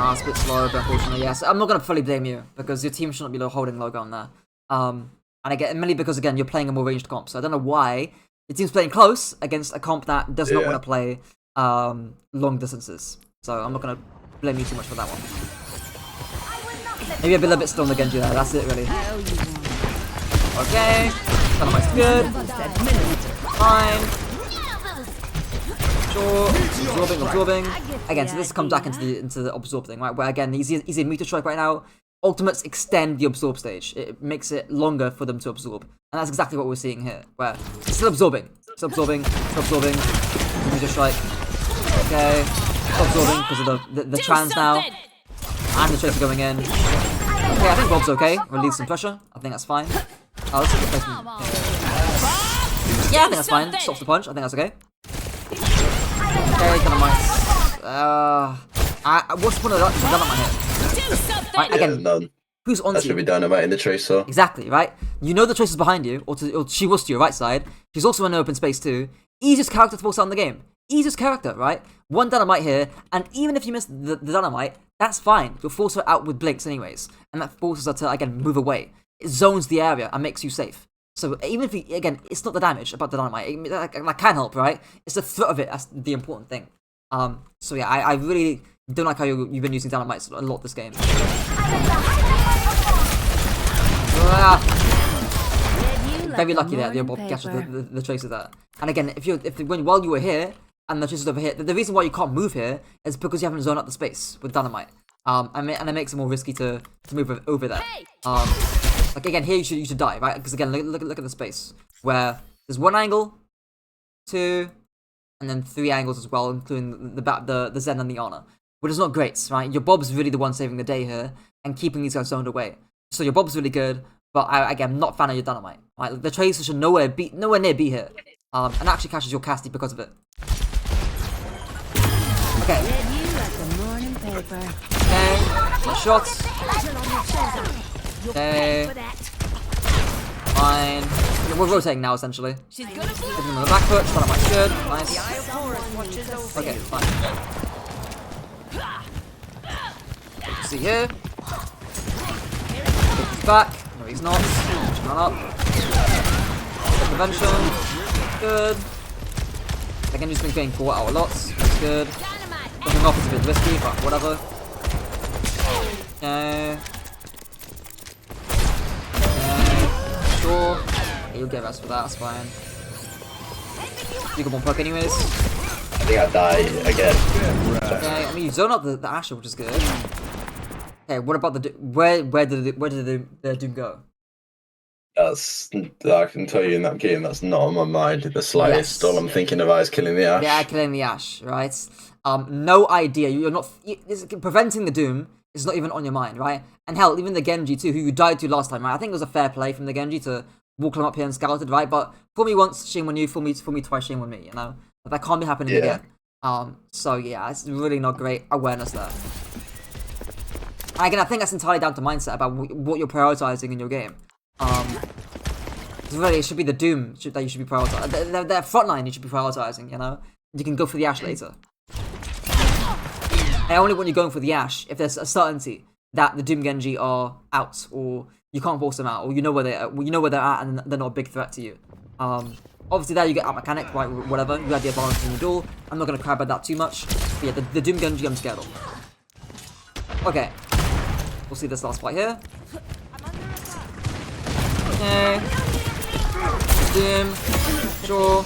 It's a bit slow, but unfortunately, yes. I'm not gonna fully blame you because your team shouldn't be holding low gun there. And I get mainly because again you're playing a more ranged comp, so I don't know why your team's playing close against a comp that does not want to play long distances. So I'm not gonna blame you too much for that one. Maybe a little bit still on the Genji there. That's it really. Okay. Dynamite's good. Fine. Sure. Absorbing. Again, so this comes back into the absorb thing, right? Where again, he's in meter strike right now. ultimates extend the absorb stage. It makes it longer for them to absorb. And that's exactly what we're seeing here, where it's still absorbing. Still absorbing. Still absorbing. We just like, okay. Still absorbing because of the trans now. And the tracer going in. Okay, I think Bob's okay. Release some pressure. I think that's fine. Oh, let's take the placement. Yeah, I think that's fine. Stops the punch. I think that's okay. Okay, dynamite. What's the point of the dynamite here? Right, again, none. who's on That should be dynamite in the tracer. Exactly, right? You know the tracer's behind you, or she was to your right side. She's also in open space too. Easiest character to force out in the game. Easiest character, right? One dynamite here, and even if you miss the dynamite, that's fine. You'll force her out with blinks anyways, and that forces her to, again, move away. It zones the area and makes you safe. So even if you, again, it's not the damage about the dynamite. That can help, right? It's the threat of it that's the important thing. So yeah, I really don't like how you've been using dynamites a lot this game. Very lucky there, your Bob catches the tracer there. And again, while you were here and the tracer's over here, the reason why you can't move here is because you haven't zoned out the space with dynamite. And it makes it more risky to move over there. Like again, here you should die, right? Because again, look at the space where there's one angle, two, and then three angles as well, including the Zen and the Ana, which is not great, right? Your Bob's really the one saving the day here and keeping these guys zoned away. So your Bob's really good, but again, I'm not a fan of your dynamite. Right? The tracer should nowhere near be here, and actually catches your casty because of it. Okay. Okay. Shots. Okay. Fine. We're rotating now, essentially. Giving them the back foot. Dynamite's good. Nice. Okay, fine. See here. He's back. No, he's not. Pushing on up. Prevention. Good. Again, just been getting caught out a lot. That's good. Looking off is a bit risky, but whatever. Okay. Sure. Okay, you'll get rest for that, that's fine. You got one perk anyways. I think I die again. Okay, I mean you zone out the Asher, which is good. Okay, what about where did the Doom go? I can tell you in that game, that's not on my mind the slightest. All I'm thinking about is killing the Ash. Yeah, killing the Ash, right? No idea. You're not preventing the Doom is not even on your mind, right? And hell, even the Genji too, who you died to last time, right? I think it was a fair play from the Genji to walk him up here and scouted, right? But for me once, shame on you. For me twice, shame on me. You know, but that can't be happening again. So yeah, it's really not great awareness there. And again, I think that's entirely down to mindset about what you're prioritizing in your game. Really, it should be the Doom that you should be prioritizing. Their frontline you should be prioritizing. You know, you can go for the Ash later. I only want you going for the Ash if there's a certainty that the Doom Genji are out, or you can't force them out, or you know where they're at, and they're not a big threat to you. Obviously there you get out mechanic, right? Whatever, you had the advantage in the duel. I'm not gonna cry about that too much. But yeah, the Doom Genji I'm scared of. Okay, we'll see this last fight here. Okay, Doom, sure.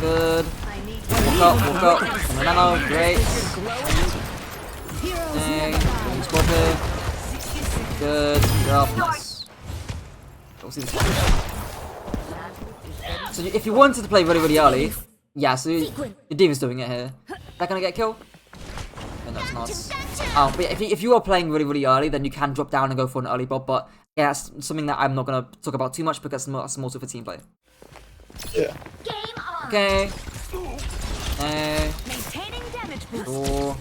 Good. Walk up. Come on, nano, great. Okay, spot here. Good. You're up, nice. We'll see this one. So if you wanted to play really, really early, yeah, so your Diva's doing it here. Is that gonna get a kill? No, it's not. But if you are playing really, really early, then you can drop down and go for an early bob, but yeah, that's something that I'm not gonna talk about too much because it's more for team play. Yeah. Okay. Maintaining damage boost. Sure.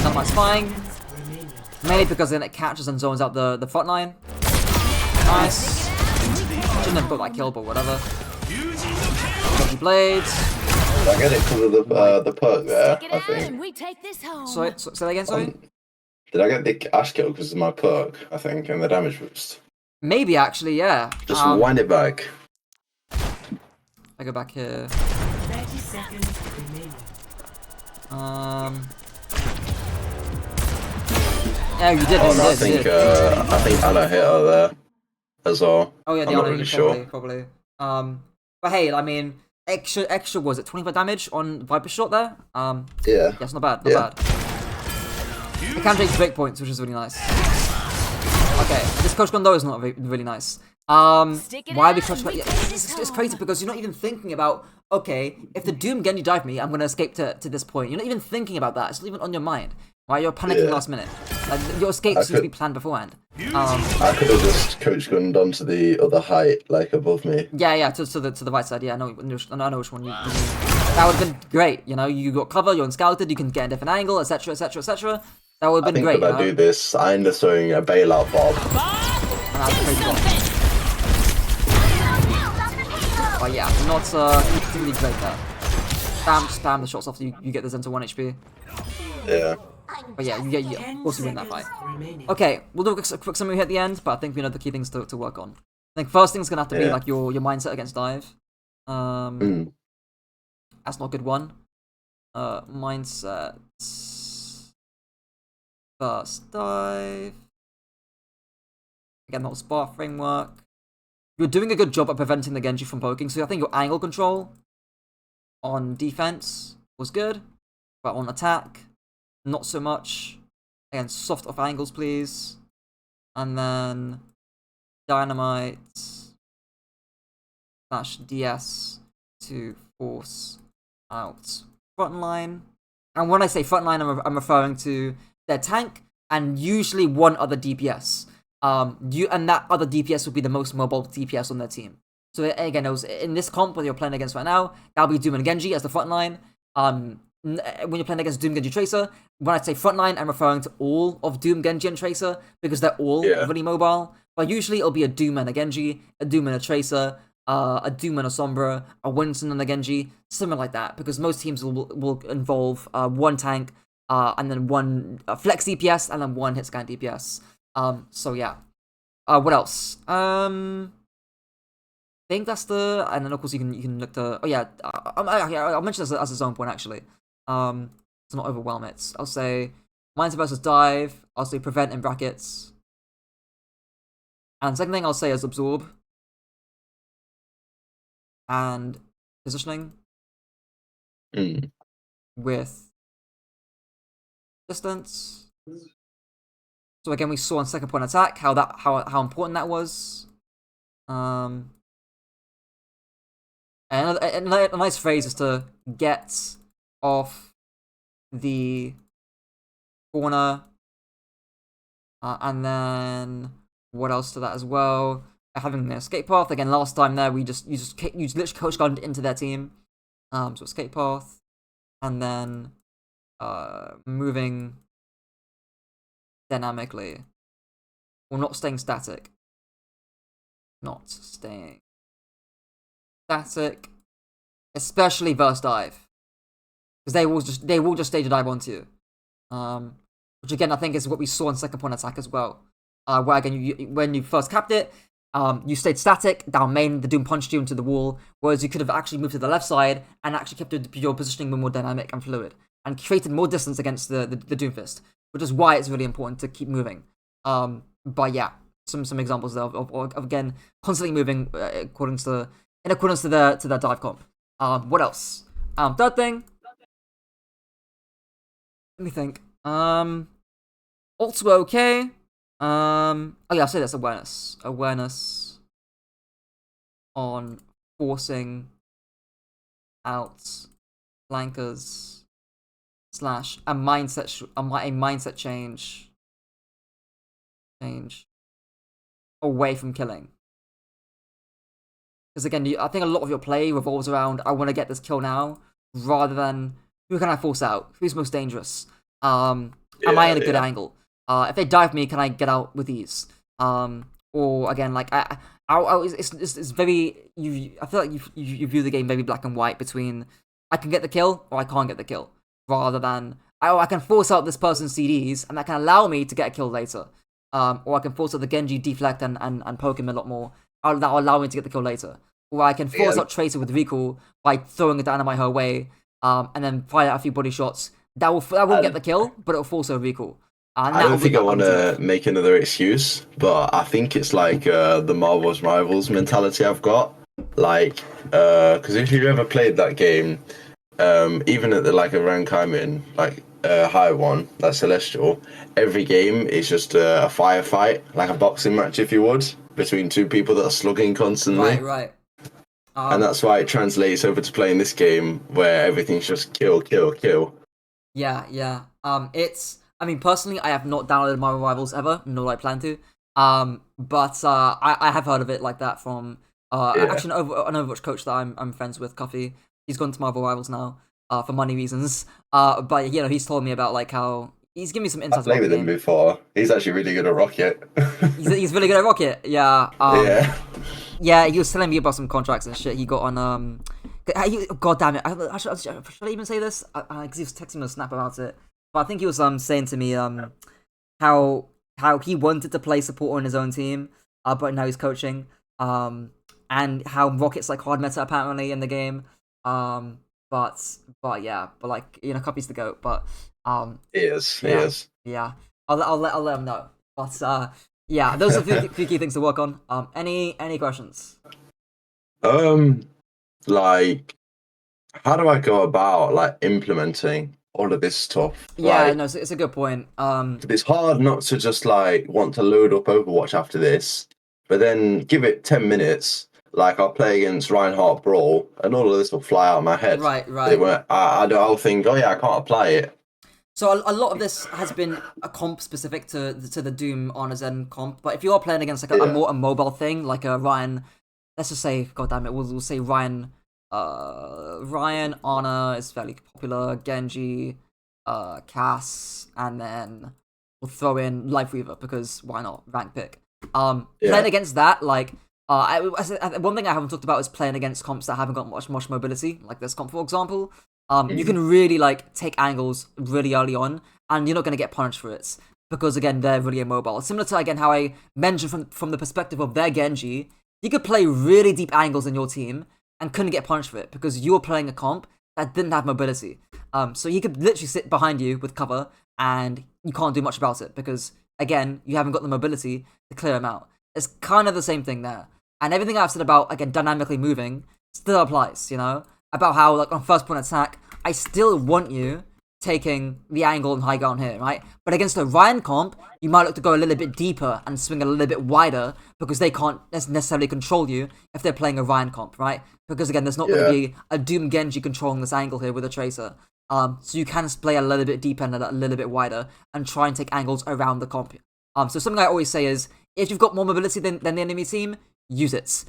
Dynamite's fine. Mainly because then it catches and zones out the front line. Nice. Shouldn't have got that kill, but whatever. Dodgy blades. I get it because of the perk there, I think. We take this home. Sorry, say that again, sorry? Did I get the Ash kill because of my perk, I think, and the damage boost? Maybe, actually, yeah. Just wind it back. I go back here. 30 seconds remaining. Yeah, you did. Oh, no, I think Anna hit her there as well. Oh yeah, the I'm not Ana really sure. probably. But hey, I mean, extra was it 25 damage on Viper shot there? Yeah. Yes, not bad, not Yeah. bad. It can take break points, which is really nice. Okay, this coach gun though is not really nice. Why we coach gun? Yeah, it's crazy because you're not even thinking about, okay, if the Doom Genji dive me, I'm gonna escape to this point. You're not even thinking about that. It's not even on your mind. Right? You're panicking last minute. Like, your escapes need to be planned beforehand. I could have just coach gunned onto the other height, like above me. Yeah, to the right side. Yeah, I know which one you mean. That would have been great. You know, you got cover, you're unscouted, you can get a different angle, etc., etc., etc. That would have been great. When I do this, I end up throwing a bailout bomb. And that's a crazy bomb. But yeah, not particularly great there. Spam the shots after you get this into 1 HP. Yeah. But yeah, of course you win that fight. Remaining. Okay, we'll do a quick summary here at the end, but I think we know the key things to work on. I think first thing's gonna have to be like your mindset against dive. That's not a good one. Mindset. First dive. Again, that was bar framework. You're doing a good job at preventing the Genji from poking, so I think your angle control on defense was good, but on attack, not so much. Again, soft off angles, please. And then dynamite / DS to force out frontline. And when I say frontline, I'm referring to their tank and usually one other DPS. And that other DPS will be the most mobile DPS on their team. So again, it was in this comp where you're playing against right now, that'll be Doom and Genji as the frontline. When you're playing against Doom, Genji, Tracer, when I say frontline, I'm referring to all of Doom, Genji, and Tracer because they're all really mobile. But usually it'll be a Doom and a Genji, a Doom and a Tracer, a Doom and a Sombra, a Winston and a Genji, something like that. Because most teams will involve one tank, and then one flex DPS, and then one hit scan DPS. So yeah. What else? I think that's the, and then of course you can look to. Oh yeah, I'll mention this as a zone point actually. To not overwhelm it. I'll say mindset versus dive. I'll say prevent in brackets. And second thing I'll say is absorb. And positioning. With distance. So again, we saw on second point attack how important that was. And a nice phrase is to get off the corner, and then what else to that as well? Having the escape path again. Last time there, you literally coach gunned into their team. So escape path, and then moving dynamically, or not staying static. Not staying static, especially versus dive, because they will just stage a dive onto you. Which again I think is what we saw in second point attack as well. Where again when you first capped it, you stayed static down main. The Doom punched you into the wall, whereas you could have actually moved to the left side and actually kept your positioning more dynamic and fluid, and created more distance against the Doomfist, which is why it's really important to keep moving. But yeah, some examples there of again constantly moving in accordance to their dive comp. What else? Third thing. Let me think. Ults were okay. Oh yeah, I'll say that's awareness. Awareness on forcing out flankers / a mindset change away from killing. Because again, I think a lot of your play revolves around I want to get this kill now, rather than who can I force out? Who's most dangerous? Am I in a good angle? If they dive me, can I get out with ease? Or again, like it's very I feel like you view the game very black and white between I can get the kill or I can't get the kill, rather than I can force out this person's CDs and that can allow me to get a kill later. Or I can force out the Genji deflect and poke him a lot more. That will allow me to get the kill later. Or I can force out Tracer with recall by throwing a dynamite her way, and then fire out a few body shots. That won't get the kill, but it'll force a recall. I don't think I want to make another excuse, but I think it's like the Marvel's Rivals mentality I've got. Like, Because if you've ever played that game, even at the like a rank I'm in, like high one, that's Celestial, every game is just a firefight, like a boxing match, if you would, between two people that are slugging constantly. Right. And that's why it translates over to playing this game where everything's just kill, kill, kill. Yeah. I mean, personally, I have not downloaded Marvel Rivals ever, nor do I plan to. But I have heard of it like that from actually an Overwatch coach that I'm friends with, Cuffy. He's gone to Marvel Rivals now, for money reasons. But you know, he's told me about like how he's given me some insights I've played about with the him game. before. He's actually really good at Rocket. He's really good at Rocket. Yeah. Yeah. Yeah, he was telling me about some contracts and shit he got on. God damn it! Should I even say this? Because he was texting me a snap about it. But I think he was saying to me how he wanted to play support on his own team, but now he's coaching. And how Rocket's like hard meta apparently in the game. But like, you know, copies the goat. But He is. yeah. I'll let him know. But yeah, those are the few key things to work on. Any questions? Like, how do I go about like implementing all of this stuff? Yeah, Like, no, it's a good point. it's hard not to just like want to load up Overwatch after this, but then give it 10 minutes. Like I'll play against Reinhardt Brawl, and all of this will fly out of my head. Right. I'll think, oh yeah, I can't apply it. So a lot of this has been a comp specific to the Doom Honor Zen comp, but if you are playing against like a more mobile thing, like a Ryan, let's just say, god damn it, we'll say Ryan Honor is fairly popular, Genji, Cass, and then we'll throw in Life Weaver because why not? Rank pick. Playing against that, like one thing I haven't talked about is playing against comps that haven't got much mobility, like this comp for example. You can really like take angles really early on, and you're not going to get punished for it because again they're really immobile. Similar to again how I mentioned from the perspective of their Genji, you could play really deep angles in your team and couldn't get punished for it because you were playing a comp that didn't have mobility. So he could literally sit behind you with cover, and you can't do much about it because again you haven't got the mobility to clear him out. It's kind of the same thing there, and everything I've said about again dynamically moving still applies. You know. About how, like, on first point attack, I still want you taking the angle and high ground here, right? But against a Ryan comp, you might look to go a little bit deeper and swing a little bit wider because they can't necessarily control you if they're playing a Ryan comp, right? Because again, there's not going to be a Doom Genji controlling this angle here with a Tracer. So you can play a little bit deeper and a little bit wider and try and take angles around the comp. So something I always say is, if you've got more mobility than the enemy team, use it.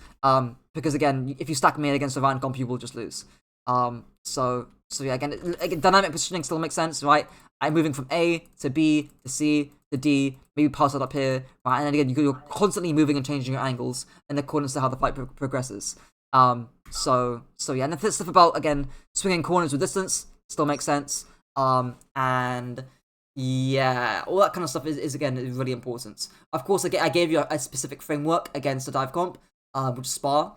Because again, if you stack me against a Ryan comp, you will just lose. So yeah, again, dynamic positioning still makes sense, right? I'm moving from A to B to C to D, maybe pass it up here, right? And then again, you're constantly moving and changing your angles in accordance to how the fight progresses. So yeah, and the stuff about again swinging corners with distance still makes sense. And yeah, all that kind of stuff is again really important. Of course, I gave you a specific framework against the dive comp, which is Spar,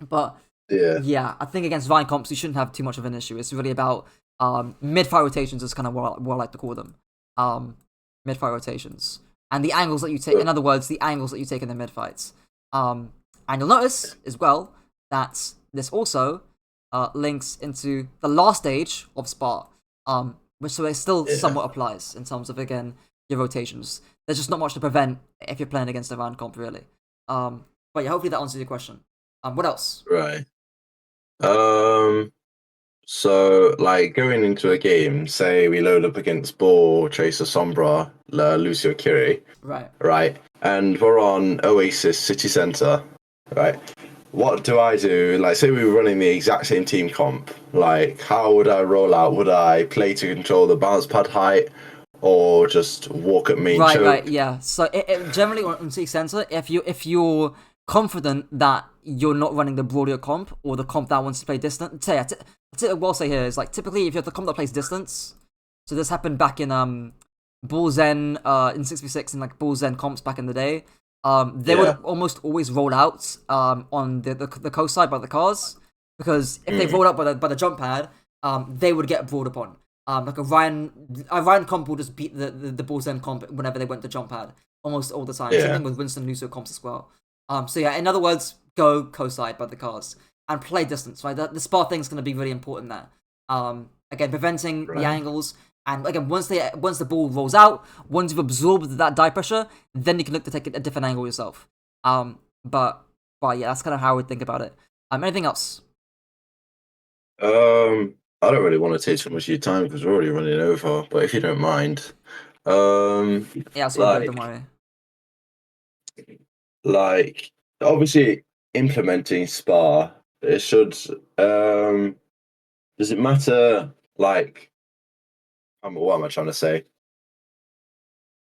but yeah, I think against Vine comps you shouldn't have too much of an issue. It's really about mid-fight rotations is kind of what I like to call them. Mid-fight rotations. And the angles that you take, in other words, the angles that you take in the mid-fights. And you'll notice as well that this also links into the last stage of Spar, which so it still somewhat applies in terms of, again, your rotations. There's just not much to prevent if you're playing against a round comp, really. But yeah, hopefully that answers your question. What else? Right. So like going into a game, say we load up against Ball, Tracer, Sombra, Lucio, Kiri. Right. And we're on Oasis City Center. Right. What do I do? Like, say we were running the exact same team comp. Like, how would I roll out? Would I play to control the bounce pad height, or just walk at main choke? Right. Yeah. So it generally on City Center, if you're confident that you're not running the broader comp or the comp that wants to play distant. What I'll say here is like typically if you're the comp that plays distance, so this happened back in Bull Zen in 6v6 and like Bull Zen comps back in the day. They would almost always roll out on the coast side by the cars, because if they rolled out by the jump pad, they would get brought upon. Like a Ryan comp will just beat the Bull Zen comp whenever they went to jump pad almost all the time. Same thing with Winston Lucio comps as well. So yeah, in other words, go coast side by the cars. and play distance, right? The spar thing is going to be really important there. Again, preventing the angles, and again, once the ball rolls out, once you've absorbed that dive pressure, then you can look to take a different angle yourself. But yeah, that's kind of how I would think about it. Anything else? I don't really want to take too much of your time because we're already running over. But if you don't mind, Yeah, so good, don't worry. like obviously implementing Spa, it should. Does it matter? Like, what am I trying to say?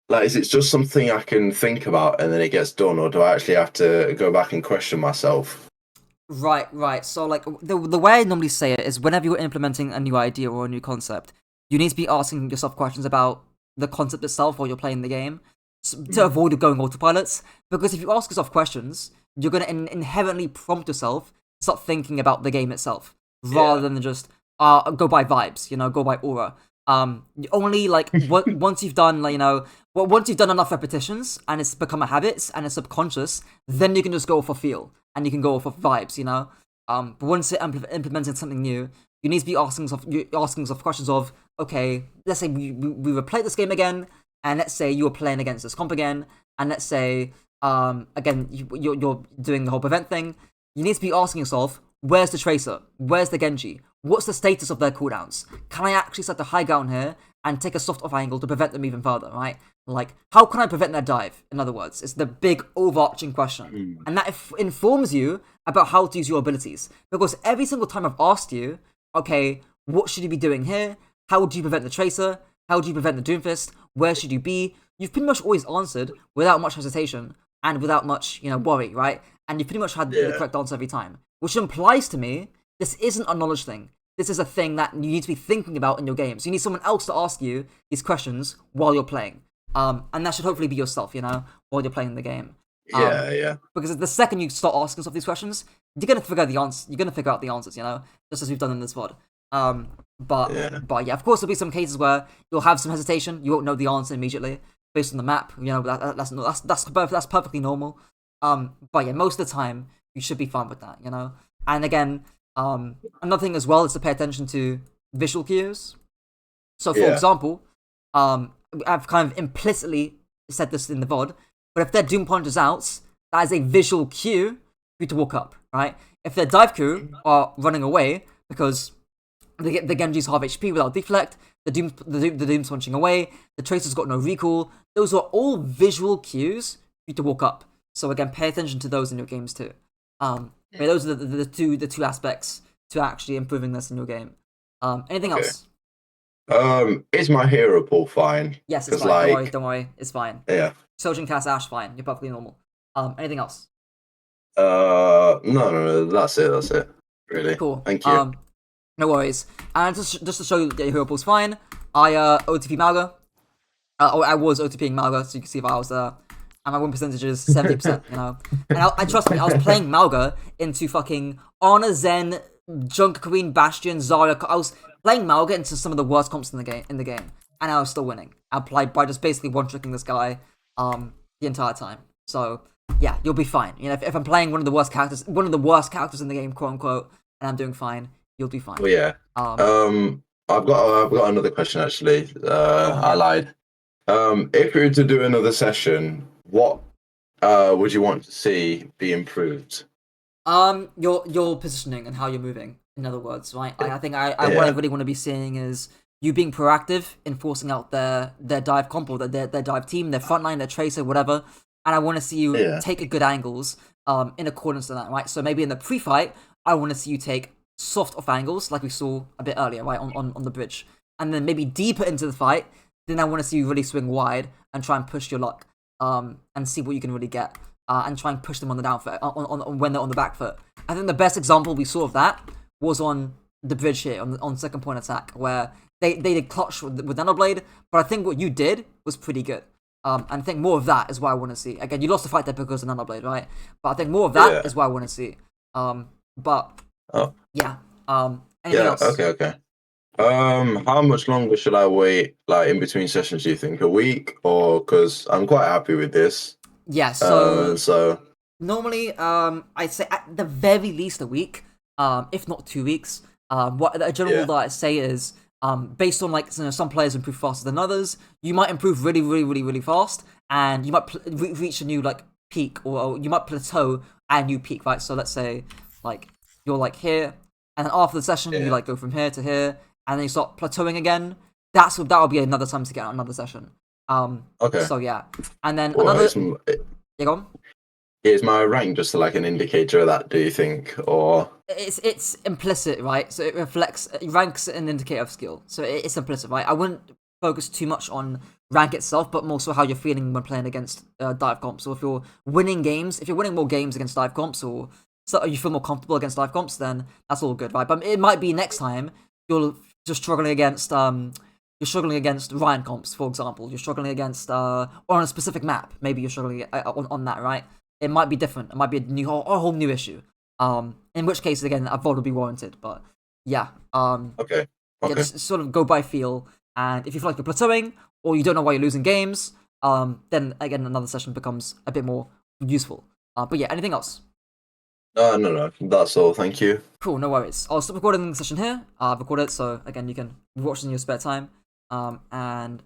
Like, is it just something I can think about and then it gets done, or do I actually have to go back and question myself? Right. So, like, the way I normally say it is whenever you're implementing a new idea or a new concept, you need to be asking yourself questions about the concept itself while you're playing the game to avoid going autopilots. Because if you ask yourself questions, you're going to inherently prompt yourself to start thinking about the game itself rather than just go by vibes, go by aura. Only like once you've done once you've done enough repetitions and it's become a habit and it's subconscious, then you can just go for feel and you can go for vibes, But once you're implementing something new, you need to be asking yourself questions of, okay, let's say we replay this game again, and let's say you were playing against this comp again, and let's say again you're doing the whole prevent thing. You need to be asking yourself, where's the Tracer? Where's the Genji? What's the status of their cooldowns? Can I actually set the high ground here and take a soft off angle to prevent them even further, right? Like, how can I prevent their dive? In other words, it's the big overarching question. And that informs you about how to use your abilities. Because every single time I've asked you, okay, what should you be doing here? How do you prevent the Tracer? How do you prevent the Doomfist? Where should you be? You've pretty much always answered without much hesitation and without much, worry, right? And you've pretty much had the correct answer every time. Which implies to me, this isn't a knowledge thing. This is a thing that you need to be thinking about in your games. You need someone else to ask you these questions while you're playing. And that should hopefully be yourself, while you're playing the game. Yeah. Because the second you start asking yourself these questions, you're gonna figure out the answers. You're gonna figure out the answers, just as we've done in this VOD. But yeah, of course there'll be some cases where you'll have some hesitation. You won't know the answer immediately based on the map. That's perfectly normal. But yeah, most of the time you should be fine with that, And again, another thing as well is to pay attention to visual cues. So, for example, I've kind of implicitly said this in the VOD, but if their Doom Punch is out, that is a visual cue for you to walk up, right? If their dive crew are running away because the Genji's half HP without deflect, the Doom's punching away, the Tracer's got no recall, those are all visual cues for you to walk up. So again, pay attention to those in your games too. Those are the two aspects to actually improving this in your game. Anything else? Is my hero pool fine? Yes, it's fine. Don't worry, it's fine. Yeah. Sojourn cast Ash, fine. You're perfectly normal. Anything else? No, that's it. Really. Cool. Thank you. No worries. And just to show you that your hero pool's fine, I OTP Malga. I was OTPing Malga, so you can see if I was and my win percentage is 70%, And I trust me, I was playing Malga into fucking Ana Zen, Junk Queen, Bastion, Zarya. I was playing Malga into some of the worst comps in the game, and I was still winning. I played by just basically one-tricking this guy the entire time. So yeah, you'll be fine. If I'm playing one of the worst characters in the game, quote unquote, and I'm doing fine, you'll do fine. Well, yeah. I've got another question actually. I lied. If we were to do another session, what would you want to see be improved? Your positioning and how you're moving. In other words, right? I think what I really want to be seeing is you being proactive in forcing out their dive comp or their dive team, their frontline, their Tracer, whatever. And I want to see you take good angles in accordance to that, right? So maybe in the pre-fight, I want to see you take soft off angles like we saw a bit earlier, right, on the bridge. And then maybe deeper into the fight, then I want to see you really swing wide and try and push your luck and see what you can really get and try and push them on the down foot, on when they're on the back foot. I think the best example we saw of that was on the bridge here, on second point attack, where they did clutch with Nanoblade, but I think what you did was pretty good. And I think more of that is what I want to see. Again, you lost the fight there because of Nanoblade, right? But I think more of that is what I want to see. Anything else? Okay. How much longer should I wait, like in between sessions? Do you think a week, or because I'm quite happy with this? Yeah. So normally, I'd say at the very least a week. if not 2 weeks. What a general rule that I say is, based on like some players improve faster than others, you might improve really, really, really, really fast, and you might reach a new like peak, or you might plateau at a new peak, right? So let's say like you're like here, and then after the session you like go from here to here, and then you start plateauing again. That'll be another time to get another session. Okay. So yeah, and then Well, another. Yeah, go on. is my rank just like an indicator of that? Do you think, or It's implicit, right? So it ranks an indicator of skill. So it's implicit, right? I wouldn't focus too much on rank itself, but more so how you're feeling when playing against dive comps. So if you're winning more games against dive comps, or so you feel more comfortable against dive comps, then that's all good, right? But it might be next time you're just struggling against Ryan comps, for example. You're struggling against or on a specific map. Maybe you're struggling on that, right? It might be different. It might be a whole new issue. In which case, again, a VOD would be warranted. But yeah, okay. yeah, just sort of go by feel. And if you feel like you're plateauing, or you don't know why you're losing games, then again, another session becomes a bit more useful. But yeah, anything else? No, that's all. Thank you. Cool, no worries. I'll stop recording the session here. I've recorded it, so again, you can watch it in your spare time. And